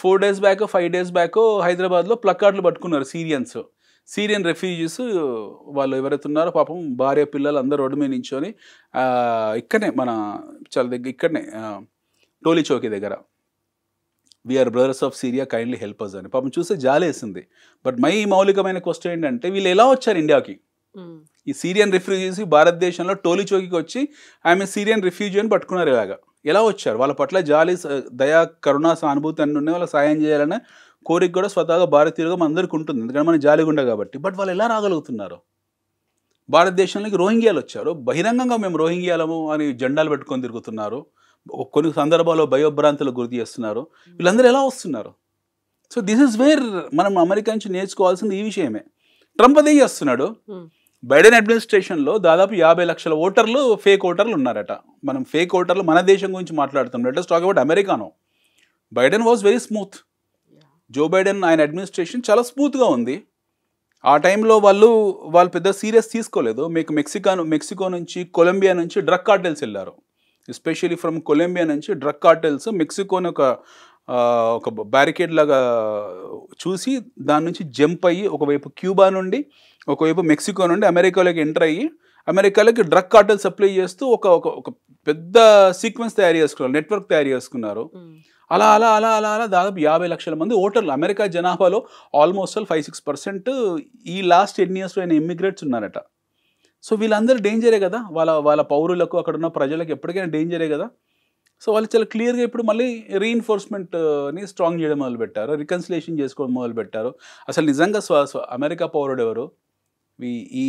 S3: 4 days బ్యాక్ 5 days బ్యాక్ హైదరాబాద్లో ప్లకార్డులు పట్టుకున్నారు సిరియన్ రెఫ్యూజీస్. వాళ్ళు ఎవరైతే ఉన్నారో పాపం భార్య పిల్లలు అందరూ రోడ్డు మీద నించొని ఇక్కడనే చాలా దగ్గర ఇక్కడనే టోలీ చౌకీ దగ్గర we are brothers of Syria kindly help us అని పాపం చూస్తే జాలేసింది. బట్ మౌలికమైన క్వశ్చన్ ఏంటంటే వీళ్ళు ఎలా వచ్చారు ఇండియాకి? ఈ సిరియన్ రిఫ్యూజీస్ భారతదేశంలో టోలీ చౌకీకి వచ్చి ఆమె సిరియన్ రిఫ్యూజీ అని పట్టుకున్నారు. ఎలా వచ్చారు? వాళ్ళ పట్ల జాలి, దయా, కరుణ, సానుభూతి అన్నీ ఉన్నాయి. వాళ్ళకి సాయం చేయాలనే కోరిక కూడా స్వతహాగా భారతీయులుగా మన అందరికీ ఉంటుంది, ఎందుకంటే మనం జాలిగుండ కాబట్టి. బట్ వాళ్ళు ఎలా రాగలుగుతున్నారు? భారతదేశంలోకి రోహింగ్యాలు వచ్చారు, బహిరంగంగా మేము రోహింగ్యాలము అని జెండాలు పెట్టుకొని తిరుగుతున్నారు, కొన్ని సందర్భాల్లో భయోభ్రాంతులకు గురి చేస్తున్నారు. వీళ్ళందరూ ఎలా వస్తున్నారు? సో దిస్ ఇస్ వేర్ మనం అమెరికా నుంచి నేర్చుకోవాల్సింది ఈ విషయమే. ట్రంప్ అదే చేస్తున్నాడు. బైడెన్ అడ్మినిస్ట్రేషన్లో దాదాపు 50 లక్షల ఓటర్లు ఫేక్ ఓటర్లు ఉన్నారట. మనం ఫేక్ ఓటర్లు మన దేశం గురించి మాట్లాడుతాం. లెట్ us టాక్ అబౌట్ అమెరికానో. Biden was very smooth. Joe Biden ఆయన అడ్మినిస్ట్రేషన్ చాలా స్మూత్గా ఉంది. ఆ టైంలో వాళ్ళు పెద్ద సీరియస్ తీసుకోలేదు. మీకు మెక్సికో నుంచి కొలంబియా నుంచి డ్రగ్ కార్టెల్స్ వెళ్ళారు. ఎస్పెషల్లీ ఫ్రమ్ కొలంబియా నుంచి డ్రగ్ కార్టెల్స్ మెక్సికోని ఒక బ్యారికేడ్ లాగా చూసి దాని నుంచి జంప్ అయ్యి ఒకవైపు క్యూబా నుండి ఒకవైపు మెక్సికో నుండి అమెరికాలోకి ఎంటర్ అయ్యి అమెరికాలోకి డ్రగ్ కార్టెల్ సప్లై చేస్తూ ఒక పెద్ద సీక్వెన్స్ తయారు చేసుకున్నారు, నెట్వర్క్ తయారు చేసుకున్నారు. అలా అలా అలా అలా అలా దాదాపు 50 లక్షల మంది ఓటర్లు అమెరికా జనాభాలో ఆల్మోస్ట్ 5-6% ఈ లాస్ట్ 10 yearsలో అయిన ఇమ్మిగ్రేట్స్ ఉన్నారట. సో వీళ్ళందరూ డేంజరే కదా, వాళ్ళ పౌరులకు అక్కడ ఉన్న ప్రజలకు ఎప్పటికైనా డేంజరే కదా. సో వాళ్ళు చాలా క్లియర్గా ఇప్పుడు మళ్ళీ రీఇన్ఫోర్స్మెంట్ని స్ట్రాంగ్ చేయడం మొదలుపెట్టారు, రికన్సిలేషన్ చేసుకోవడం మొదలుపెట్టారు. అసలు నిజంగా అమెరికా పౌరుడు ఎవరు, ఈ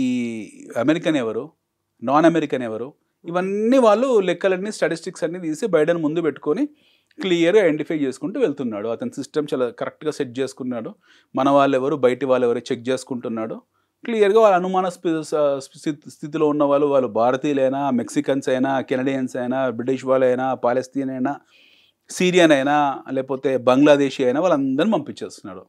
S3: అమెరికన్ ఎవరు, నాన్ అమెరికన్ ఎవరు, ఇవన్నీ వాళ్ళు లెక్కలన్నీ స్టాటిస్టిక్స్ అన్నీ తీసి బైడెన్ ముందు పెట్టుకొని క్లియర్గా ఐడెంటిఫై చేసుకుంటూ వెళ్తున్నాడు. అతని సిస్టమ్ చాలా కరెక్ట్గా సెట్ చేసుకున్నాడు. మన వాళ్ళు ఎవరు బయటి వాళ్ళు ఎవరు చెక్ చేసుకుంటున్నాడు. క్లియర్గా వాళ్ళ అనుమాన స్థితిలో ఉన్న వాళ్ళు భారతీయులైనా, మెక్సికన్స్ అయినా, కెనడియన్స్ అయినా, బ్రిటిష్ వాళ్ళైనా, పాలస్తీన్ అయినా, సిరియన్ అయినా, లేకపోతే బంగ్లాదేశీ అయినా వాళ్ళందరినీ పంపించేస్తున్నాడు.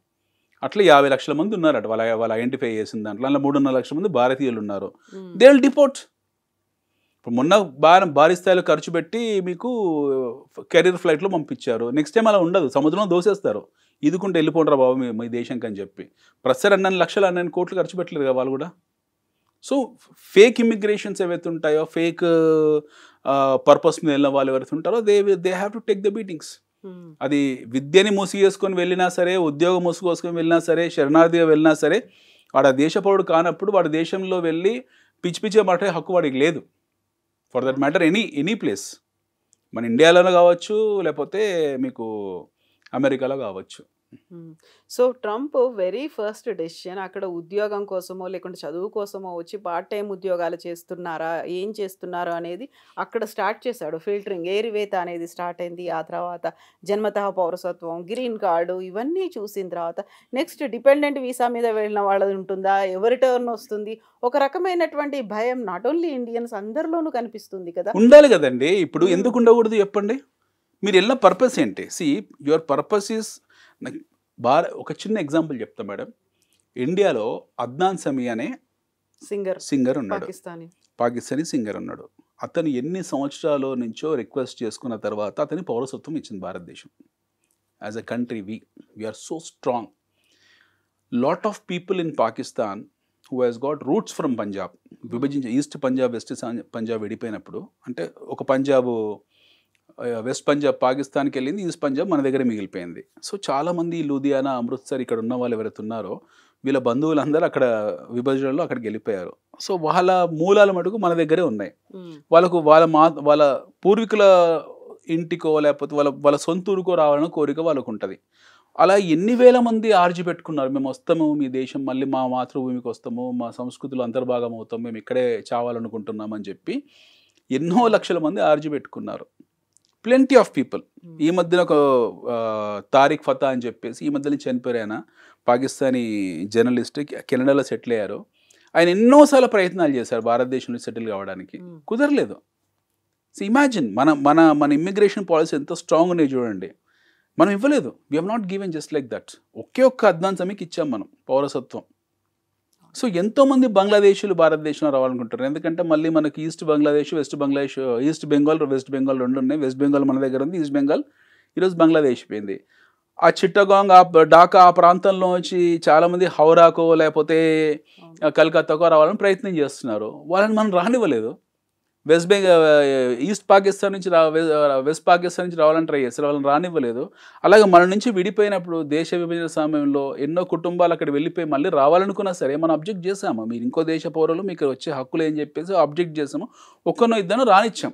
S3: అట్లా 50 లక్షల మంది ఉన్నారట వాళ్ళు ఐడెంటిఫై చేసిన దాంట్లో. అలా 3.5 లక్షల మంది భారతీయులు ఉన్నారు. They will deport. ఇప్పుడు మొన్న భారీ స్థాయిలో ఖర్చు పెట్టి మీకు కెరీర్ ఫ్లైట్లో పంపించారు. నెక్స్ట్ టైం అలా ఉండదు, సముద్రంలో దోసేస్తారు. ఇదికుంటే వెళ్ళిపోండ్రా బాబు మీ దేశంకి అని చెప్పి. ప్రస్తుతం 2,00,000 కోట్లు ఖర్చు పెట్టలేరు కదా వాళ్ళు కూడా. సో ఫేక్ ఇమిగ్రేషన్స్ ఏవైతే ఉంటాయో, ఫేక్ పర్పస్ మీద వెళ్ళిన వాళ్ళు ఎవరైతే ఉంటారో they have to take the beatings. అది విద్యని మూసి చేసుకొని వెళ్ళినా సరే, ఉద్యోగం మూసుకొసుకొని వెళ్ళినా సరే, శరణార్థిగా వెళ్ళినా సరే, వాడు దేశ పౌరుడు కానప్పుడు వాడు దేశంలో వెళ్ళి పిచ్చి మాట్లాడే హక్కు వాడికి లేదు. For that matter any place, మన ఇండియాలో కావచ్చు, లేకపోతే మీకు అమెరికాలో కావచ్చు.
S2: So Trump very first decision అక్కడ ఉద్యోగం కోసమో లేకుంటే చదువు కోసమో వచ్చి పార్ట్ టైం ఉద్యోగాలు చేస్తున్నారా, ఏం చేస్తున్నారు అనేది అక్కడ స్టార్ట్ చేశాడు. ఫిల్టరింగ్, ఏరివేత అనేది స్టార్ట్ అయింది. ఆ తర్వాత జన్మతః పౌరసత్వం, గ్రీన్ కార్డు, ఇవన్నీ చూసిన తర్వాత నెక్స్ట్ డిపెండెంట్ వీసా మీద వెళ్ళిన వాళ్ళది ఉంటుందా, ఎవరి టర్న్ వస్తుంది, ఒక రకమైనటువంటి భయం నాట్ ఓన్లీ ఇండియన్స్ అందరిలోనూ కనిపిస్తుంది కదా.
S3: ఉండాలి కదండి. ఇప్పుడు ఎందుకు ఉండకూడదు చెప్పండి? మీరు వెళ్ళిన పర్పస్ ఏంటి? యువర్ పర్పస్ ఈస్ ఒక చిన్న ఎగ్జాంపుల్ చెప్తా మేడం. ఇండియాలో అద్నాన్ సమీ అనే సింగర్ ఉన్నాడు, పాకిస్తానీ సింగర్ ఉన్నాడు. అతను ఎన్ని సంవత్సరాల నుంచో రిక్వెస్ట్ చేసుకున్న తర్వాత అతని పౌరసత్వం ఇచ్చింది భారతదేశం. As a country we are so strong. Lot of people in Pakistan who has got roots from Punjab, విభజించి ఈస్ట్ పంజాబ్ వెస్ట్ పంజాబ్ విడిపోయినప్పుడు, అంటే ఒక పంజాబ్ వెస్ట్ పంజాబ్ పాకిస్తాన్కి వెళ్ళింది, ఈస్ట్ పంజాబ్ మన దగ్గర మిగిలిపోయింది. సో చాలామంది లూధియానా, అమృత్సర్ ఇక్కడ ఉన్న వాళ్ళు ఎవరైతే ఉన్నారో వీళ్ళ బంధువులందరూ అక్కడ విభజనలో అక్కడికి వెళ్ళిపోయారు. సో వాళ్ళ మూలాల మటుకు మన దగ్గరే ఉన్నాయి. వాళ్ళకు వాళ్ళ పూర్వీకుల ఇంటికో లేకపోతే వాళ్ళ సొంత ఊరికో రావాలన్న కోరిక వాళ్ళకు ఉంటుంది. అలా ఎన్ని వేల మంది ఆర్జీ పెట్టుకున్నారు, మేము వస్తాము మీ దేశం, మళ్ళీ మా మాతృభూమికి వస్తాము, మా సంస్కృతిలో అంతర్భాగం అవుతాం, మేము ఇక్కడే చావాలనుకుంటున్నామని చెప్పి ఎన్నో లక్షల మంది ఆర్జీ పెట్టుకున్నారు. Plenty of people. ఈ మధ్యన ఒక తారిక్ ఫతా అని చెప్పేసి ఈ మధ్యలో చనిపోయారు ఆయన, పాకిస్తానీ జర్నలిస్ట్, కెనడాలో సెటిల్ అయ్యారు. ఆయన ఎన్నోసార్లు ప్రయత్నాలు చేశారు భారతదేశంలో సెటిల్ కావడానికి, కుదరలేదు. సో ఇమాజిన్ మన ఇమ్మిగ్రేషన్ పాలసీ ఎంత స్ట్రాంగ్ ఉన్నాయి చూడండి. మనం ఇవ్వలేదు, we have not given just like that. ఒక్క అద్నాన్ సమీకి ఇచ్చాం మనం పౌరసత్వం. సో ఎంతోమంది బంగ్లాదేశీలు భారతదేశంలో రావాలనుకుంటారు. ఎందుకంటే మళ్ళీ మనకి east Bangladesh, west Bengal, west Bengal 2 ఉన్నాయి. వెస్ట్ బెంగాల్ మన దగ్గర ఉంది, ఈస్ట్ బెంగాల్ ఈరోజు బంగ్లాదేశ్ పోయింది. ఆ చిట్టగాంగ్, ఢాకా ఆ ప్రాంతంలో వచ్చి చాలామంది హౌరాకో లేకపోతే కలకత్తాకో రావాలని ప్రయత్నం చేస్తున్నారు. వాళ్ళని మనం రానివ్వలేదు. ఈస్ట్ పాకిస్తాన్ నుంచి వెస్ట్ పాకిస్తాన్ నుంచి రావాలని ట్రై చేస్తారు, వాళ్ళని రానివ్వలేదు. అలాగే మన నుంచి విడిపోయినప్పుడు దేశ విభజన సమయంలో ఎన్నో కుటుంబాలు అక్కడ వెళ్ళిపోయి మళ్ళీ రావాలనుకున్నా సరే మనం అబ్జెక్ట్ చేసాము. మీరు ఇంకో దేశ పౌరులు మీకు వచ్చే హక్కులు ఏం చెప్పేసి అబ్జెక్ట్ చేసాము. ఒక్కనో ఇద్దరు రానిచ్చాం,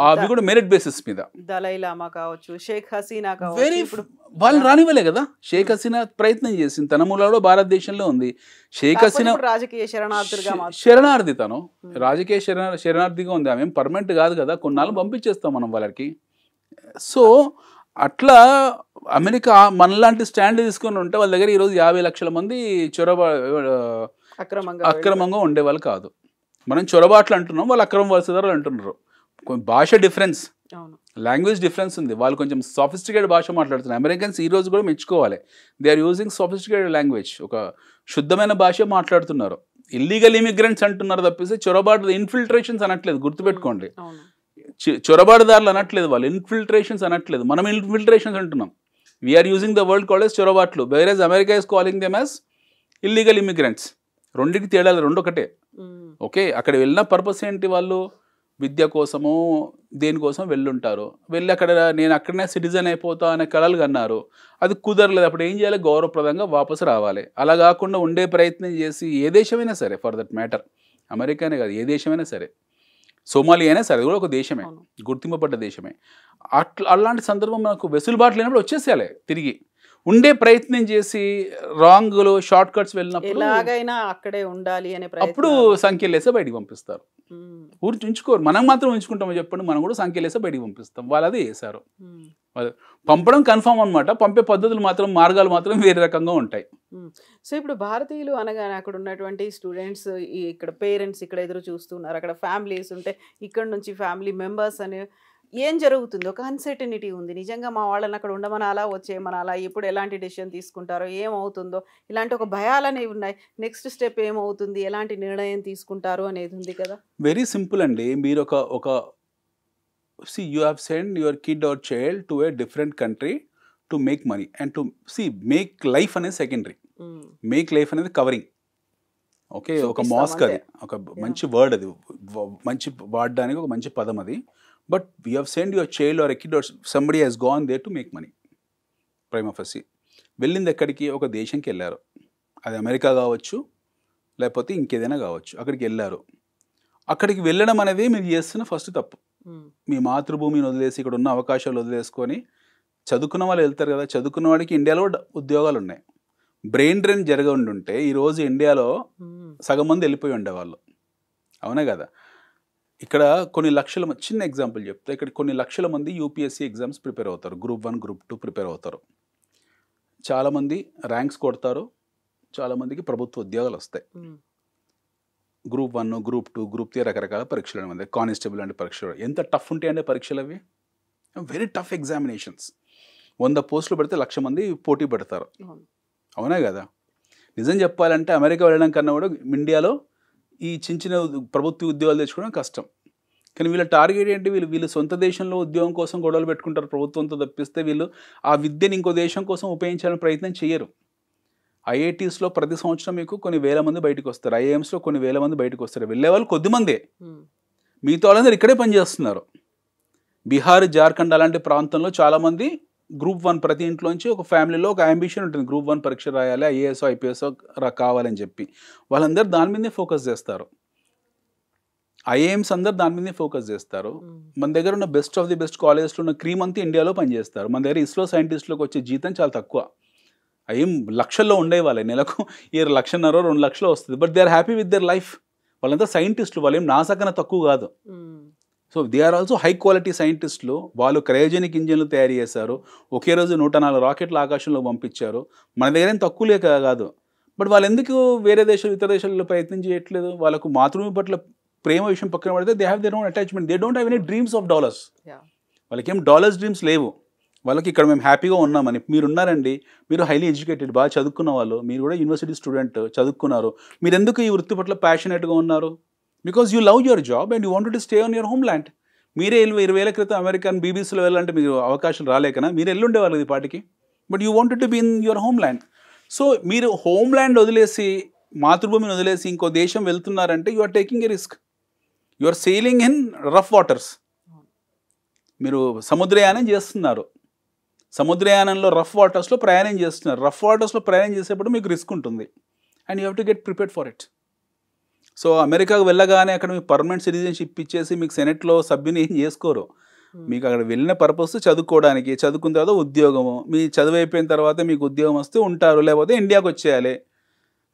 S3: అవి కూడా మెరిట్ బేసిస్ మీద.
S2: దలైలామా కావచ్చు, షేక్ హసీనా కావచ్చు,
S3: వాళ్ళని రానివ్వలే కదా. షేక్ హసీనా ప్రయత్నం చేసింది, తన మూలలో భారతదేశంలో ఉంది. షేక్ హసీనా
S2: రాజకీయ
S3: శరణార్థి, తను రాజకీయ శరణార్థిగా ఉంది. ఆమె పర్మనెంట్ కాదు కదా, కొన్నాళ్ళు పంపించేస్తాం మనం వాళ్ళకి. సో అట్లా అమెరికా మనలాంటి స్టాండ్ తీసుకొని ఉంటే వాళ్ళ దగ్గర ఈరోజు 50 లక్షల మంది అక్రమంగా ఉండేవాళ్ళు కాదు. మనం చొరబాట్లు అంటున్నాం, వాళ్ళు అక్రమ వలసదారులు అంటున్నారు. భాష డిఫరెన్స్, లాంగ్వేజ్ డిఫరెన్స్ ఉంది. వాళ్ళు కొంచెం సోఫిస్టికేటెడ్ భాష మాట్లాడుతున్నారు. అమెరికన్స్ ఈ రోజు కూడా మెచ్చుకోవాలి, they are using sophisticated language, ఒక శుద్ధమైన భాష మాట్లాడుతున్నారు. ఇల్లీగల్ ఇమిగ్రెంట్స్ అంటున్నారు తప్పిస్తే చొరబాటు ఇన్ఫిల్ట్రేషన్స్ అనట్లేదు, గుర్తుపెట్టుకోండి. చొరబాటుదారులు అనట్లేదు, వాళ్ళు ఇన్ఫిల్ట్రేషన్స్ అనట్లేదు, మనం ఇన్ఫిల్ట్రేషన్స్ అంటున్నాం. We are using the word called as చొరబాట్లు, whereas America is calling them as illegal immigrants. రెండింటికి తేడాలు, రెండు ఒకటే. ఓకే, అక్కడ వెళ్ళిన పర్పస్ ఏంటి? వాళ్ళు విద్య కోసము దేనికోసం వెళ్ళుంటారు. వెళ్ళి అక్కడ నేను అక్కడనే సిటిజన్ అయిపోతా అనే కలలు కన్నారు. అది కుదరలేదు. అప్పుడు ఏం చేయాలి? గౌరవప్రదంగా వాపసు రావాలి. అలా కాకుండా ఉండే ప్రయత్నం చేసి, ఏ దేశమైనా సరే ఫర్ దట్ మ్యాటర్, అమెరికానే కాదు ఏ దేశమైనా సరే, సోమాలియా అయినా సరే, అది కూడా ఒక దేశమే, గుర్తింపబడ్డ దేశమే. అలాంటి సందర్భం మనకు వెసులుబాటు లేనప్పుడు వచ్చేసేయాలి. తిరిగి ఉండే ప్రయత్నం చేసి రాంగ్లో షార్ట్ కట్స్ వెళ్ళినప్పుడు
S2: ఎలాగైనా అక్కడే ఉండాలి అనే
S3: అప్పుడు సంఖ్యలు వేసే బయటికి పంపిస్తారు. ఊరి ఉంచుకోరు. మనం మాత్రం ఉంచుకుంటామో చెప్పండి, మనం కూడా సంఖ్యలు వేసే బయటికి పంపిస్తాం. వాళ్ళు అదే వేశారు. పంపడం కన్ఫామ్ అనమాట, పంపే పద్ధతులు మాత్రం, మార్గాలు మాత్రం వేరే రకంగా ఉంటాయి.
S2: సో ఇప్పుడు భారతీయులు అనగానే అక్కడ ఉన్నటువంటి స్టూడెంట్స్, ఇక్కడ పేరెంట్స్ ఇక్కడ ఎదురు చూస్తున్నారు, అక్కడ ఫ్యామిలీస్ ఉంటే ఇక్కడ నుంచి ఫ్యామిలీ మెంబర్స్ అని ఏం జరుగుతుంది? ఒక అన్సర్టనిటీ ఉంది. నిజంగా మా వాళ్ళని అక్కడ ఉండమనాలా, వచ్చేయమనాలా, ఎప్పుడు ఎలాంటి డెసిషన్ తీసుకుంటారో, ఏమవుతుందో, ఇలాంటి ఒక భయాలు అనేవి ఉన్నాయి. నెక్స్ట్ స్టెప్ ఏమవుతుంది, ఎలాంటి నిర్ణయం తీసుకుంటారు అనేది ఉంది కదా.
S3: వెరీ సింపుల్ అండి. మీరు ఒక see you have sent your kid or child to a different country to make money and to see make life అనేది సెకండరీ, మేక్ లైఫ్ అనేది కవరింగ్. ఓకే, ఒక మాస్క్, అది ఒక మంచి వర్డ్, అది మంచి వాడడానికి ఒక మంచి పదం అది. But you have send your child or a kid or somebody he's gone there to make money. Prime of వెళ్ళింది ఎక్కడికి? ఒక దేశంకి వెళ్ళారు. అది అమెరికా కావచ్చు, లేకపోతే ఇంకేదైనా కావచ్చు. అక్కడికి వెళ్ళారు. అక్కడికి వెళ్ళడం అనేది మీరు చేస్తున్న ఫస్ట్ తప్పు. మీ మాతృభూమిని వదిలేసి, ఇక్కడ ఉన్న అవకాశాలు వదిలేసుకొని, చదువుకున్న వాళ్ళు వెళ్తారు కదా, చదువుకున్న వాడికి ఇండియాలో ఉద్యోగాలు ఉన్నాయి. బ్రెయిన్ డ్రైన్ ఉంటే ఈరోజు ఇండియాలో సగం మంది వెళ్ళిపోయి ఉండేవాళ్ళు. అవునే కదా. ఇక్కడ కొన్ని లక్షల, చిన్న ఎగ్జాంపుల్ చెప్తే, ఇక్కడ కొన్ని లక్షల మంది యూపీఎస్సీ ఎగ్జామ్స్ ప్రిపేర్ అవుతారు, గ్రూప్ 1 గ్రూప్ 2 ప్రిపేర్ అవుతారు. చాలామంది ర్యాంక్స్ కొడతారు, చాలామందికి ప్రభుత్వ ఉద్యోగాలు వస్తాయి. గ్రూప్ 1 గ్రూప్ 2 గ్రూప్ 3 రకరకాల పరీక్షలు ఉన్నాయి. కానిస్టేబుల్ అంటే పరీక్షలు ఎంత టఫ్ ఉంటాయంటే పరీక్షలు అవి, వెరీ టఫ్ ఎగ్జామినేషన్స్. 100 పోస్టులు పెడితే 1,00,000 మంది పోటీ పెడతారు. అవునా కదా. నిజం చెప్పాలంటే అమెరికా వెళ్ళడం కన్నా కూడా ఇండియాలో ఈ చిన్న ప్రభుత్వ ఉద్యోగాలు తెచ్చుకోవడం కష్టం. కానీ వీళ్ళ టార్గెట్ ఏంటి? వీళ్ళు సొంత దేశంలో ఉద్యోగం కోసం గొడవలు పెట్టుకుంటారు ప్రభుత్వంతో తప్పిస్తే, వీళ్ళు ఆ విద్యను ఇంకో దేశం కోసం ఉపయోగించాలని ప్రయత్నం చేయరు. ఐఐటీస్లో ప్రతి సంవత్సరం మీకు కొన్ని వేల మంది బయటకు వస్తారు, ఐఐఎమ్స్లో కొన్ని వేల మంది బయటకు వస్తారు. వెళ్ళేవాళ్ళు కొద్దిమందే, మిగతా వాళ్ళందరూ ఇక్కడే పనిచేస్తున్నారు. బీహార్, జార్ఖండ్ అలాంటి ప్రాంతంలో చాలామంది గ్రూప్ 1 ప్రతి ఇంట్లోంచి ఒక ఫ్యామిలీలో ఒక అంబిషన్ ఉంటుంది, గ్రూప్ 1 పరీక్ష రాయాలి, ఐఏఎస్ ఐపీఎస్ కావాలని చెప్పి. వాళ్ళందరూ దాని మీదే ఫోకస్ చేస్తారు. ఐఏఎమ్స్ అందరు దాని మీదే ఫోకస్ చేస్తారు. మన దగ్గర ఉన్న బెస్ట్ ఆఫ్ ది బెస్ట్ కాలేజెస్లో ఉన్న క్రీమ్ అంతా ఇండియాలో పనిచేస్తారు. మన దగ్గర ఇస్రో సైంటిస్టులకు వచ్చే జీతం చాలా తక్కువ. ఏం లక్షల్లో ఉండేవాళ్ళే, నెలకు 1,00,000 2 లక్షలు వస్తుంది. But they are happy with their life. వాళ్ళంతా సైంటిస్టులు, వాళ్ళు ఏం నాసా కన్నా తక్కువ కాదు. So they are also high quality సైంటిస్టులు. వాళ్ళు క్రయోజెనిక్ ఇంజిన్లు తయారు చేశారు, ఒకే రోజు 104 రాకెట్లు ఆకాశంలో పంపించారు. మన దగ్గర ఏం తక్కువలే కాదు. బట్ వాళ్ళు ఎందుకు వేరే దేశాలు, ఇతర దేశాల్లో ప్రయత్నం చేయట్లేదు? వాళ్ళకు మాతృభూమి పట్ల ప్రేమ విషయం పక్కన పడితే they have their own attachment. They don't have any dreams of dollars. వాళ్ళకి ఏం డాలర్స్ డ్రీమ్స్ లేవు. వాళ్ళకి ఇక్కడ మేము హ్యాపీగా ఉన్నామని. మీరు ఉన్నారండి, మీరు హైలీ ఎడ్యుకేటెడ్, బాగా చదువుకున్న వాళ్ళు, మీరు కూడా యూనివర్సిటీ స్టూడెంట్, చదువుకున్నారు. మీరు ఎందుకు ఈ వృత్తి పట్ల ప్యాషనేట్గా ఉన్నారు? Because you love your job and you wanted to stay on your home land. మీరే 20 ఏళ్ల క్రితం అమెరికన్ బీబీసీలో వెళ్ళాలంటే మీరు అవకాశం రాలేకనా? మీరు వెళ్ళుండేవాళ్ళు ఈ పాటికి. But you wanted to be in your homeland. So మీరు హోమ్ ల్యాండ్ వదిలేసి, మాతృభూమిని వదిలేసి ఇంకో దేశం వెళ్తున్నారంటే you are taking a risk. You are sailing in rough waters. మీరు సముద్రయానం చేస్తున్నారు. సముద్రయానంలో రఫ్ వాటర్స్లో ప్రయాణం చేస్తున్నారు. రఫ్ వాటర్స్లో ప్రయాణం చేసేప్పుడు మీకు రిస్క్ ఉంటుంది and you have to get prepared for it. So అమెరికాకు వెళ్ళగానే అక్కడ మీకు పర్మనెంట్ సిటిజన్షిప్ ఇచ్చేసి మీకు సెనెట్లో సభ్యుని ఏం చేసుకోరు. మీకు అక్కడ వెళ్ళిన పర్పస్ చదువుకోవడానికి, చదువుకున్న తర్వాత ఉద్యోగము, మీ చదువు అయిపోయిన తర్వాత మీకు ఉద్యోగం వస్తే ఉంటారు, లేకపోతే ఇండియాకి వచ్చేయాలి.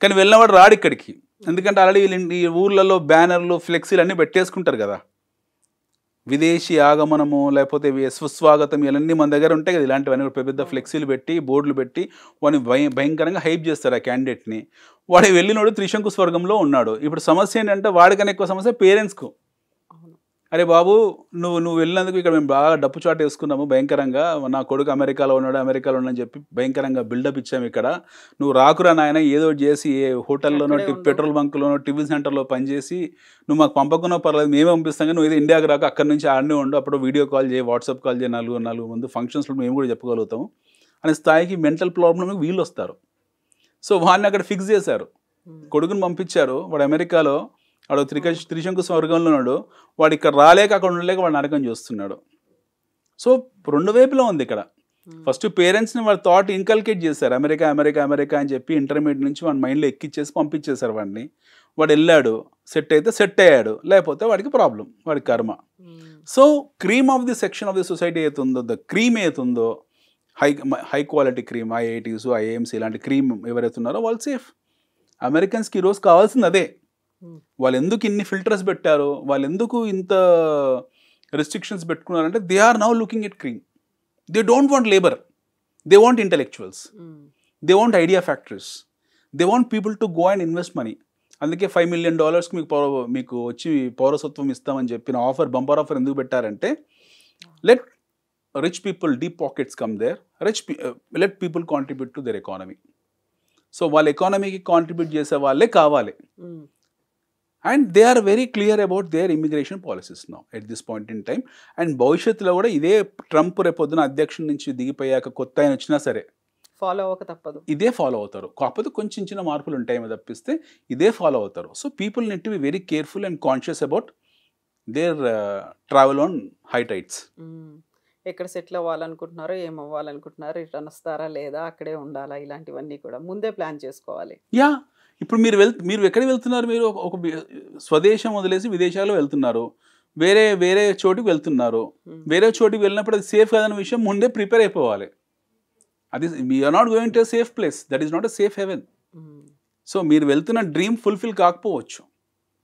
S3: కానీ వెళ్ళినవాడు రాడు ఇక్కడికి. ఎందుకంటే ఆల్రెడీ ఈ ఊర్లలో బ్యానర్లు, ఫ్లెక్సీలు అన్నీ పెట్టేసుకుంటారు కదా. విదేశీ ఆగమనము లేకపోతే సుస్వాగతం ఇవన్నీ మన దగ్గర ఉంటాయి కదా, ఇలాంటివన్నీ పెద్ద పెద్ద ఫ్లెక్సీలు పెట్టి బోర్డులు పెట్టి వాడిని భయంకరంగా హైప్ చేస్తారు ఆ క్యాండిడేట్ని. వాడు వెళ్ళినోడు త్రిశంకు స్వర్గంలో ఉన్నాడు. ఇప్పుడు సమస్య ఏంటంటే వాడికన్నా ఎక్కువ సమస్య పేరెంట్స్కు. అరే బాబు నువ్వు వెళ్ళినందుకు ఇక్కడ మేము బాగా డప్పు చాటు వేసుకున్నాము భయంకరంగా, నా కొడుకు అమెరికాలో ఉన్నాడని చెప్పి భయంకరంగా బిల్డప్ ఇచ్చాము ఇక్కడ, నువ్వు రాకురా నాయన ఏదో చేసి ఏ హోటల్లోనో పెట్రోల్ బంక్లోనో టిఫిన్ సెంటర్లో పనిచేసి నువ్వు మాకు పంపకున్నా పర్లేదు మేమే పంపిస్తాం, నువ్వు ఏదో ఇండియాకి రాక అక్కడి నుంచి ఆడనే ఉండు, అప్పుడు వీడియో కాల్ చేయి వాట్సాప్ కాల్ చేయి, నాలుగు మంది ఫంక్షన్స్లో మేము కూడా చెప్పగలుగుతాము అనే స్థాయికి మెంటల్ ప్రాబ్లమ్కి వీళ్ళు వస్తారు. సో వాడిని అక్కడ ఫిక్స్ చేశారు, కొడుకుని పంపించారు, వాడు అమెరికాలో వాడు త్రిశంకు స్వర్గంలో ఉన్నాడు, వాడు ఇక్కడ రాలేక అక్కడ ఉండలేక వాడు నరకం చూస్తున్నాడు. సో రెండు వైపులా ఉంది ఇక్కడ. ఫస్ట్ పేరెంట్స్ని వాడి థాట్ ఇన్కల్కేట్ చేశారు, అమెరికా అమెరికా అమెరికా అని చెప్పి ఇంటర్మీడియట్ నుంచి వాడి మైండ్లో ఎక్కిచ్చేసి పంపించేశారు వాడిని. వాడు వెళ్ళాడు, సెట్ అయితే సెట్ అయ్యాడు, లేకపోతే వాడికి ప్రాబ్లం, వాడి కర్మ. So cream of the section of the society అవుతుందో, ద క్రీమ్ అవుతుందో high quality cream, IITs IIMs ఇలాంటి క్రీమ్ ఎవరైతే ఉన్నారో వాళ్ళు సేఫ్. అమెరికన్స్కి ఈరోజు కావాల్సింది అదే. వాళ్ళు ఎందుకు ఇన్ని ఫిల్టర్స్ పెట్టారు, వాళ్ళు ఎందుకు ఇంత రెస్ట్రిక్షన్స్ పెట్టుకున్నారంటే they are now looking at cream. They don't want labour, they want intellectuals, they want idea factories, they want people to go and invest money. అందుకే $5 million మీకు వచ్చి పౌరసత్వం ఇస్తామని చెప్పిన ఆఫర్, బంపర్ ఆఫర్ ఎందుకు పెట్టారంటే let rich people deep pockets come there, let people contribute to their economy. So వాళ్ళ ఎకానమీకి కాంట్రిబ్యూట్ చేసే వాళ్ళే కావాలి. And they are very clear about their immigration policies now at this point in time. And భవిష్యత్తులో కూడా ఇదే Trump రేపొద్దున అధ్యక్షుడి నుంచి దిగిపోయాక కొత్త ఆయన వచ్చినా సరే
S2: ఫాలో అవ్వక తప్పదు,
S3: ఇదే ఫాలో అవుతారు. కాకపోతే కొంచెం చిన్న మార్పులు ఉంటాయేమో తప్పిస్తే ఇదే ఫాలో అవుతారు. So people need to be very careful and conscious about their travel on high tights.
S2: ఎక్కడ సెటిల్ అవ్వాలనుకుంటున్నారో, ఏం అవ్వాలనుకుంటున్నారో, రిటర్న్ వస్తారా లేదా, అక్కడే ఉండాలా, ఇలాంటివన్నీ కూడా ముందే ప్లాన్ చేసుకోవాలి.
S3: యా, ఇప్పుడు మీరు ఎక్కడికి వెళ్తున్నారు, మీరు ఒక స్వదేశం వదిలేసి విదేశాల్లో వెళ్తున్నారు, వేరే చోటుకి వెళ్తున్నారు. వేరే చోటుకి వెళ్ళినప్పుడు అది సేఫ్ కాదన్న విషయం ముందే ప్రిపేర్ అయిపోవాలి. అది you are not going to safe place, that is not a safe haven. So మీరు వెళ్తున్న డ్రీమ్ ఫుల్ఫిల్ కాకపోవచ్చు,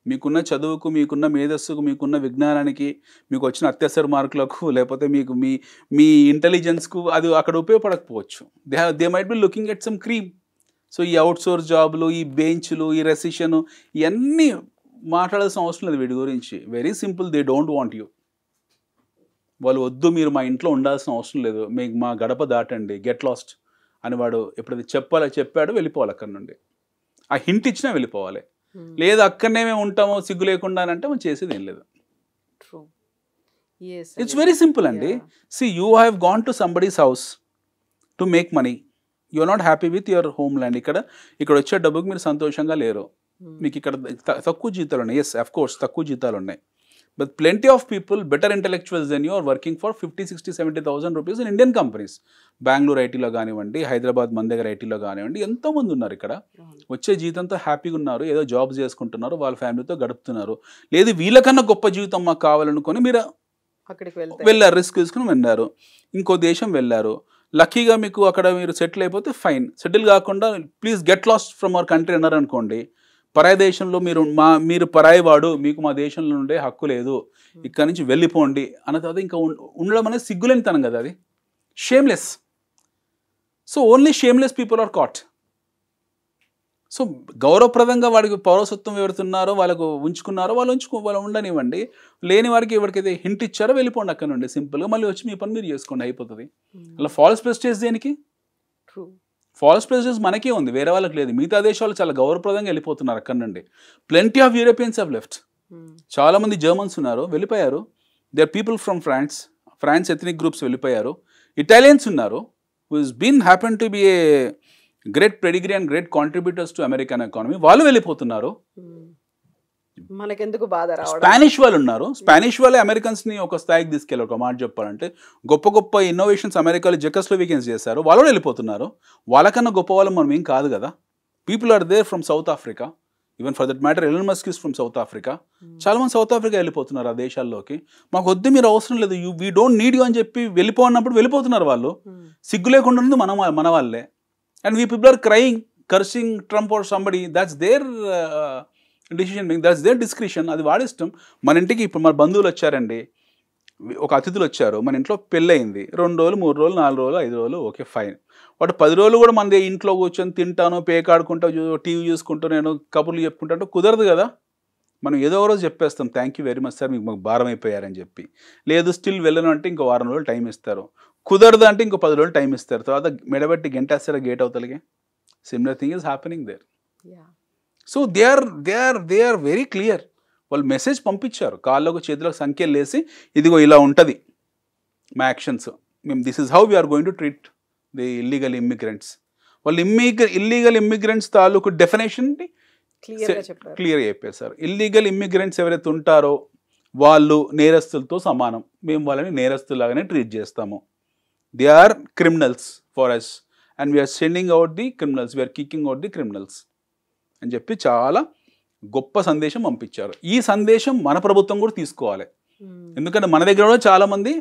S3: మీకున్న చదువుకు, మీకున్న మేధస్సుకు, మీకున్న విజ్ఞానానికి, మీకు వచ్చిన అత్యవసర మార్కులకు, లేకపోతే మీకు మీ ఇంటెలిజెన్స్కు అది అక్కడ ఉపయోగపడకపోవచ్చు. They might be looking at some cream. So ఈ అవుట్సోర్స్ జాబులు, ఈ బెంచ్లు, ఈ రెసిషను, ఇవన్నీ మాట్లాడాల్సిన అవసరం లేదు వీటి గురించి. Very simple, they don't want you. వాళ్ళు వద్దు, మీరు మా ఇంట్లో ఉండాల్సిన అవసరం లేదు, మీకు మా గడప దాటండి, గెట్ లాస్ట్ అని వాడు ఎప్పుడైతే చెప్పాడు వెళ్ళిపోవాలి అక్కడి నుండి. ఆ హింట్ ఇచ్చినా వెళ్ళిపోవాలి. లేదు అక్కడనే మేము ఉంటామో సిగ్గు లేకుండా అంటే మనం చేసేది ఏం లేదు. ఇట్స్ వెరీ సింపుల్ అండి. See you have gone to somebody's house to make money, you are not happy with your homeland. ఇక్కడ వచ్చే డబ్బుకి మీరు సంతోషంగా లేరు, మీకు ఇక్కడ తక్కువ జీతాలు ఉన్నాయి. ఎస్, అఫ్ కోర్స్ తక్కువ జీతాలు ఉన్నాయి. But plenty of people better intellectuals then you are working for 50, 60, 70,000 rupees in Indian companies. Bengaluru ఐటీలో కానివ్వండి, హైదరాబాద్ మన దగ్గర ఐటీలో కానివ్వండి, ఎంతోమంది ఉన్నారు ఇక్కడ. వచ్చే జీతంతో హ్యాపీగా ఉన్నారు, ఏదో జాబ్స్ చేసుకుంటున్నారు, వాళ్ళ ఫ్యామిలీతో గడుపుతున్నారు. లేదు వీళ్ళకన్నా గొప్ప జీవితం మాకు కావాలనుకొని మీరు
S2: అక్కడికి
S3: వెళ్ళారు, రిస్క్ తీసుకుని వెళ్ళారు, ఇంకో దేశం వెళ్ళారు. లక్కీగా మీకు అక్కడ మీరు సెటిల్ అయిపోతే ఫైన్. సెటిల్ కాకుండా please get lost from our country అన్నారు అనుకోండి, పరాయి దేశంలో మీరు పరాయి వాడు, మీకు మా దేశంలో ఉండే హక్కు లేదు, ఇక్కడ నుంచి వెళ్ళిపోండి అన్న తర్వాత ఇంకా ఉండడం అనేది సిగ్గులేనితనం కదా, అది shameless. So only shameless people are caught. So గౌరవప్రదంగా వాడికి పౌరసత్వం ఎవరుతున్నారో వాళ్ళకు ఉంచుకున్నారో వాళ్ళు ఉండనివ్వండి. లేని వారికి ఎవరికైతే హింట్ ఇచ్చారో వెళ్ళిపోండి అక్కడ నుండి సింపుల్గా, మళ్ళీ వచ్చి మీ పని మీరు చేసుకోండి, అయిపోతుంది. అలా ఫాల్స్ ప్రెస్టేజ్ దేనికి? ఫాల్స్ ప్రెస్టేజ్ మనకే ఉంది, వేరే వాళ్ళకి లేదు. మిగతా దేశాలు చాలా గౌరవప్రదంగా వెళ్ళిపోతున్నారు అక్కడ నుండి. Plenty of Europeans have left. చాలా మంది జర్మన్స్ ఉన్నారు, వెళ్ళిపోయారు. They are people from France ethnic groups వెళ్ళిపోయారు. ఇటాలియన్స్ ఉన్నారు, who is been happen to be a great pedigree and great contributors to American economy, వాళ్ళు వెళ్ళిపోతున్నారు.
S2: మనకెందుకు బాధ రావడం.
S3: స్పానిష్ వాళ్ళు ఉన్నారు, స్పానిష్ వాళ్ళే అమెరికన్స్ని ఒక స్థాయికి తీసుకెళ్ళారు. ఒక మాట చెప్పాలంటే గొప్ప గొప్ప ఇన్నోవేషన్స్ అమెరికాలో జెకోస్లోవేకియన్స్ చేశారు, వాళ్ళు వెళ్ళిపోతున్నారు. వాళ్ళకన్నా గొప్ప వాళ్ళు మనం ఏం కాదు కదా. People are there from South Africa, even for that matter Elon Musk is from South Africa. చాలా మంది సౌత్ ఆఫ్రికా వెళ్ళిపోతున్నారు ఆ దేశాల్లోకి. మాకు వద్దు, మీరు అవసరం లేదు, వీ డోంట్ నీడ్ యూ అని చెప్పి వెళ్ళిపోయినప్పుడు వెళ్ళిపోతున్నారు వాళ్ళు. సిగ్గు లేకుండా ఉన్నది మన వాళ్ళే. And we people are crying, cursing Trump or somebody. That's their decision making, that's their discretion, అది వాడి ఇష్టం. మన ఇంటికి ఇప్పుడు మన బంధువులు వచ్చారండి, ఒక అతిథులు వచ్చారు, మన ఇంట్లో పెళ్ళయింది, 2 రోజులు 3 రోజులు 4 రోజులు 5 రోజులు ఓకే ఫైన్. వాడు 10 రోజులు కూడా మన ఇంట్లో కూర్చొని తింటాను, పేకాడుకుంటా, టీవీ చూసుకుంటూ నేను కబుర్లు చెప్పుకుంటా కుదరదు కదా. మనం ఏదో ఒక రోజు చెప్పేస్తాం, thank you very much sir, మీకు మాకు భారం అయిపోయారని చెప్పి. లేదు స్టిల్ వెళ్ళను అంటే ఇంకో వారం రోజులు టైం ఇస్తారు. కుదరదు అంటే ఇంకో 10 రోజులు టైం ఇస్తారు. తర్వాత మెడబెట్టి గంటేస్తారా గేట్ అవతలకి. Similar thing is happening there. So they are very clear. వాళ్ళు మెసేజ్ పంపించారు, కాళ్ళకు చేతులకు సంఖ్యలు వేసి, ఇదిగో ఇలా ఉంటుంది మా యాక్షన్స్, మేము this is how we are going to treat the illegal immigrants. వాళ్ళు ఇల్లీగల్ ఇమ్మిగ్రెంట్స్ తాలూకు డెఫినేషన్ని క్లియర్గా చెప్పేశారు. ఇల్లీగల్ ఇమ్మిగ్రెంట్స్ ఎవరైతే ఉంటారో వాళ్ళు నేరస్తులతో సమానం, మేము వాళ్ళని నేరస్తులాగానే ట్రీట్ చేస్తాము. They are criminals for us and we are sending out the criminals, we are kicking out the criminals అని చెప్పి చాలా గొప్ప సందేశం పంపించారు. ఈ సందేశం మన ప్రభుత్వం కూడా తీసుకోవాలి. ఎందుకంటే మన దగ్గర కూడా చాలామంది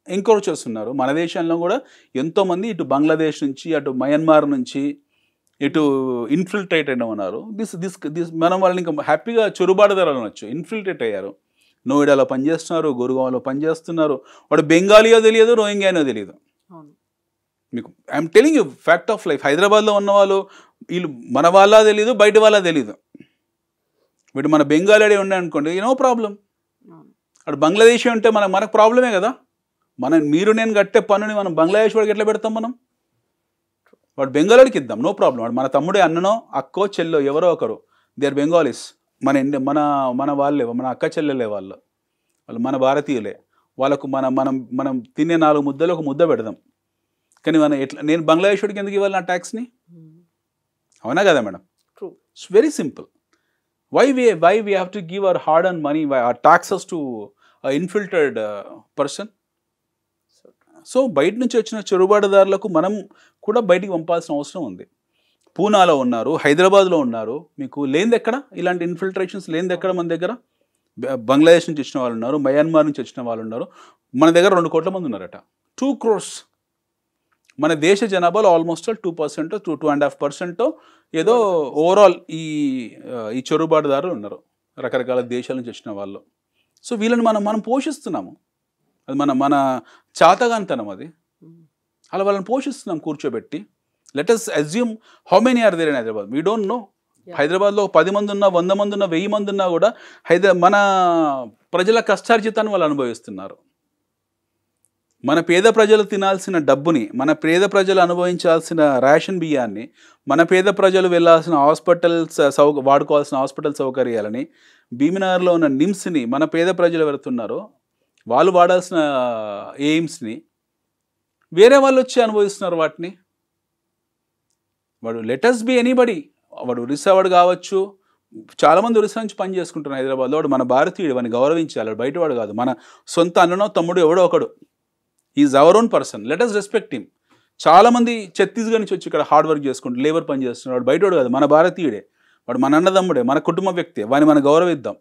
S3: ఎంకరేజ్ చేస్తున్నారు. మన దేశంలో కూడా ఎంతోమంది ఇటు బంగ్లాదేశ్ నుంచి, అటు మయన్మార్ నుంచి, ఇటు ఇన్ఫిల్ట్రేట్ అయిన ఉన్నారు. దిస్ మనం వాళ్ళని ఇంకా హ్యాపీగా చొరుబాటుదారులు అనొచ్చు. ఇన్ఫిల్ట్రేట్ అయ్యారు, నోయిడాలో పనిచేస్తున్నారు, గురుగాంలో పనిచేస్తున్నారు. వాడు బెంగాలీయో తెలియదు, రోహింగ్యానో తెలియదు. మీకు I'm telling you fact of life. హైదరాబాద్లో ఉన్న వాళ్ళు వీళ్ళు మన వాళ్ళ తెలియదు, బయట వాళ్ళ తెలియదు. వీడు మన బెంగాలీ ఉండే అనుకోండి, నో ప్రాబ్లం. అటు బంగ్లాదేశీ ఉంటే మనకు ప్రాబ్లమే కదా. మీరు నేను కట్టే పన్నుని మనం బంగ్లాదేశ్ వాడికి ఎట్లా పెడతాం మనం? వాడు బెంగాలీకి ఇద్దాం, నో ప్రాబ్లం. వాడు మన తమ్ముడే, అన్ననో అక్కో చెల్లో ఎవరో ఒకరు, దే ఆర్ బెంగాలీస్, మన వాళ్ళే, మన అక్క చెల్లెలే, వాళ్ళు మన భారతీయులే. వాళ్ళకు మనం తినే 4 ముద్దలు ఒక ముద్ద పెడదాం. కానీ నేను బంగ్లాదేశ్ వాడికి ఎందుకు ఇవ్వాలి నా ట్యాక్స్ని? అవునా కదా madam? It's very simple. Why we have to give our hard-earned money, our taxes to an infiltrated person? So బయట నుంచి వచ్చిన చొరబాటుదారులకు మనం కూడా బయటికి పంపాల్సిన అవసరం ఉంది. పూనాలో ఉన్నారు, హైదరాబాద్లో ఉన్నారు, మీకు లేనిది ఎక్కడ ఇలాంటి ఇన్ఫిల్ట్రేషన్స్ లేనిది ఎక్కడ? మన దగ్గర బంగ్లాదేశ్ నుంచి వచ్చిన వాళ్ళు ఉన్నారు, మయన్మార్ నుంచి వచ్చిన వాళ్ళు ఉన్నారు. మన దగ్గర 2 కోట్ల మంది ఉన్నారట, 2 crores. మన దేశ జనాభాలో ఆల్మోస్ట్ 2% 2.5% ఏదో ఓవరాల్ ఈ చొరబాటుదారులు ఉన్నారు, రకరకాల దేశాల నుంచి వచ్చిన వాళ్ళు. సో వీళ్ళని మనం పోషిస్తున్నాము. అది మన చాతగాంతనం. అది అలా వాళ్ళని పోషిస్తున్నాం కూర్చోబెట్టి. Let us assume how many are there in Hyderabad. We don't know. హైదరాబాద్లో 10 మంది ఉన్నా, 100 మంది ఉన్నా, 1000 మంది ఉన్నా కూడా మన ప్రజల కష్టార్జితాన్ని వాళ్ళు అనుభవిస్తున్నారు. మన పేద ప్రజలు తినాల్సిన డబ్బుని, మన పేద ప్రజలు అనుభవించాల్సిన రేషన్ బియ్యాన్ని, మన పేద ప్రజలు వెళ్ళాల్సిన హాస్పిటల్స్ వాడుకోవాల్సిన హాస్పిటల్ సౌకర్యాలని, భీమినగర్లో ఉన్న నిమ్స్ని మన పేద ప్రజలు ఎవరుతున్నారో వాళ్ళు వాడాల్సిన ఎయిమ్స్ని వేరే వాళ్ళు వచ్చి అనుభవిస్తున్నారు వాటిని. వాడు లెటస్ బి ఎనీబడి, వాడు ఒరిస్సావాడు కావచ్చు, చాలామంది ఒరిస్సా నుంచి పని చేసుకుంటున్నారు హైదరాబాద్లో. వాడు మన భారతీయుడు, వాడిని గౌరవించాలి. వాడు బయటవాడు కాదు, మన సొంత అన్ననో తమ్ముడు ఎవడో ఒకడు. Is our own person, let us respect him. చాలామంది ఛత్తీస్గఢ్ నుంచి వచ్చి ఇక్కడ హార్డ్ వర్క్ చేసుకుంటారు, లేబర్ పని చేస్తున్నాడు. వాడు బయటవాడు కాదు, మన భారతీయుడే. వాడు మన అన్నదమ్ముడే, మన కుటుంబ వ్యక్తి. వాడిని మనం గౌరవిద్దాం,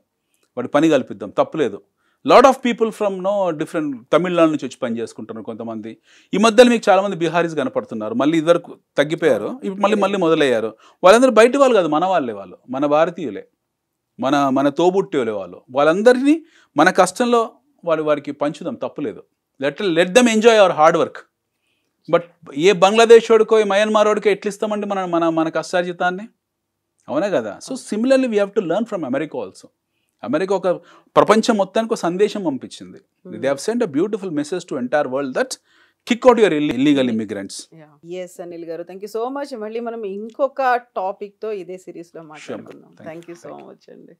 S3: వాడి పని కల్పిద్దాం, తప్పులేదు. Lot of people from different Tamil Nadu నుంచి వచ్చి పని చేసుకుంటున్నారు కొంతమంది. ఈ మధ్యలో మీకు చాలామంది బీహారీస్ కనపడుతున్నారు. మళ్ళీ ఇదివరకు తగ్గిపోయారు, ఇప్పుడు మళ్ళీ మొదలయ్యారు. వాళ్ళందరూ బయట వాళ్ళు కాదు, మన వాళ్ళే. వాళ్ళు మన భారతీయులే, మన తోబుట్టేలే వాళ్ళు. వాళ్ళందరినీ మన కష్టంలో వారికి పంచుదాం, తప్పులేదు. Let them enjoy our hard work. But ఏ బంగ్లాదేశ్ వాడికో, మయన్మార్ వాడికో ఎట్లా ఇస్తామండి మన కష్టార్జితాన్ని? అవునా కదా? So similarly we have to learn from America also. America ఒక ప్రపంచం మొత్తానికి ఒక సందేశం పంపించింది. They have sent a beautiful message to entire world that kick out your illegal immigrants.
S2: Yes Anil garu, thank you so much. మళ్ళీ మనం ఇంకొక టాపిక్ తో ఇదే సిరీస్ లో మాట్లాడుకుందాం. థ్యాంక్ యూ సో మచ్ అండి.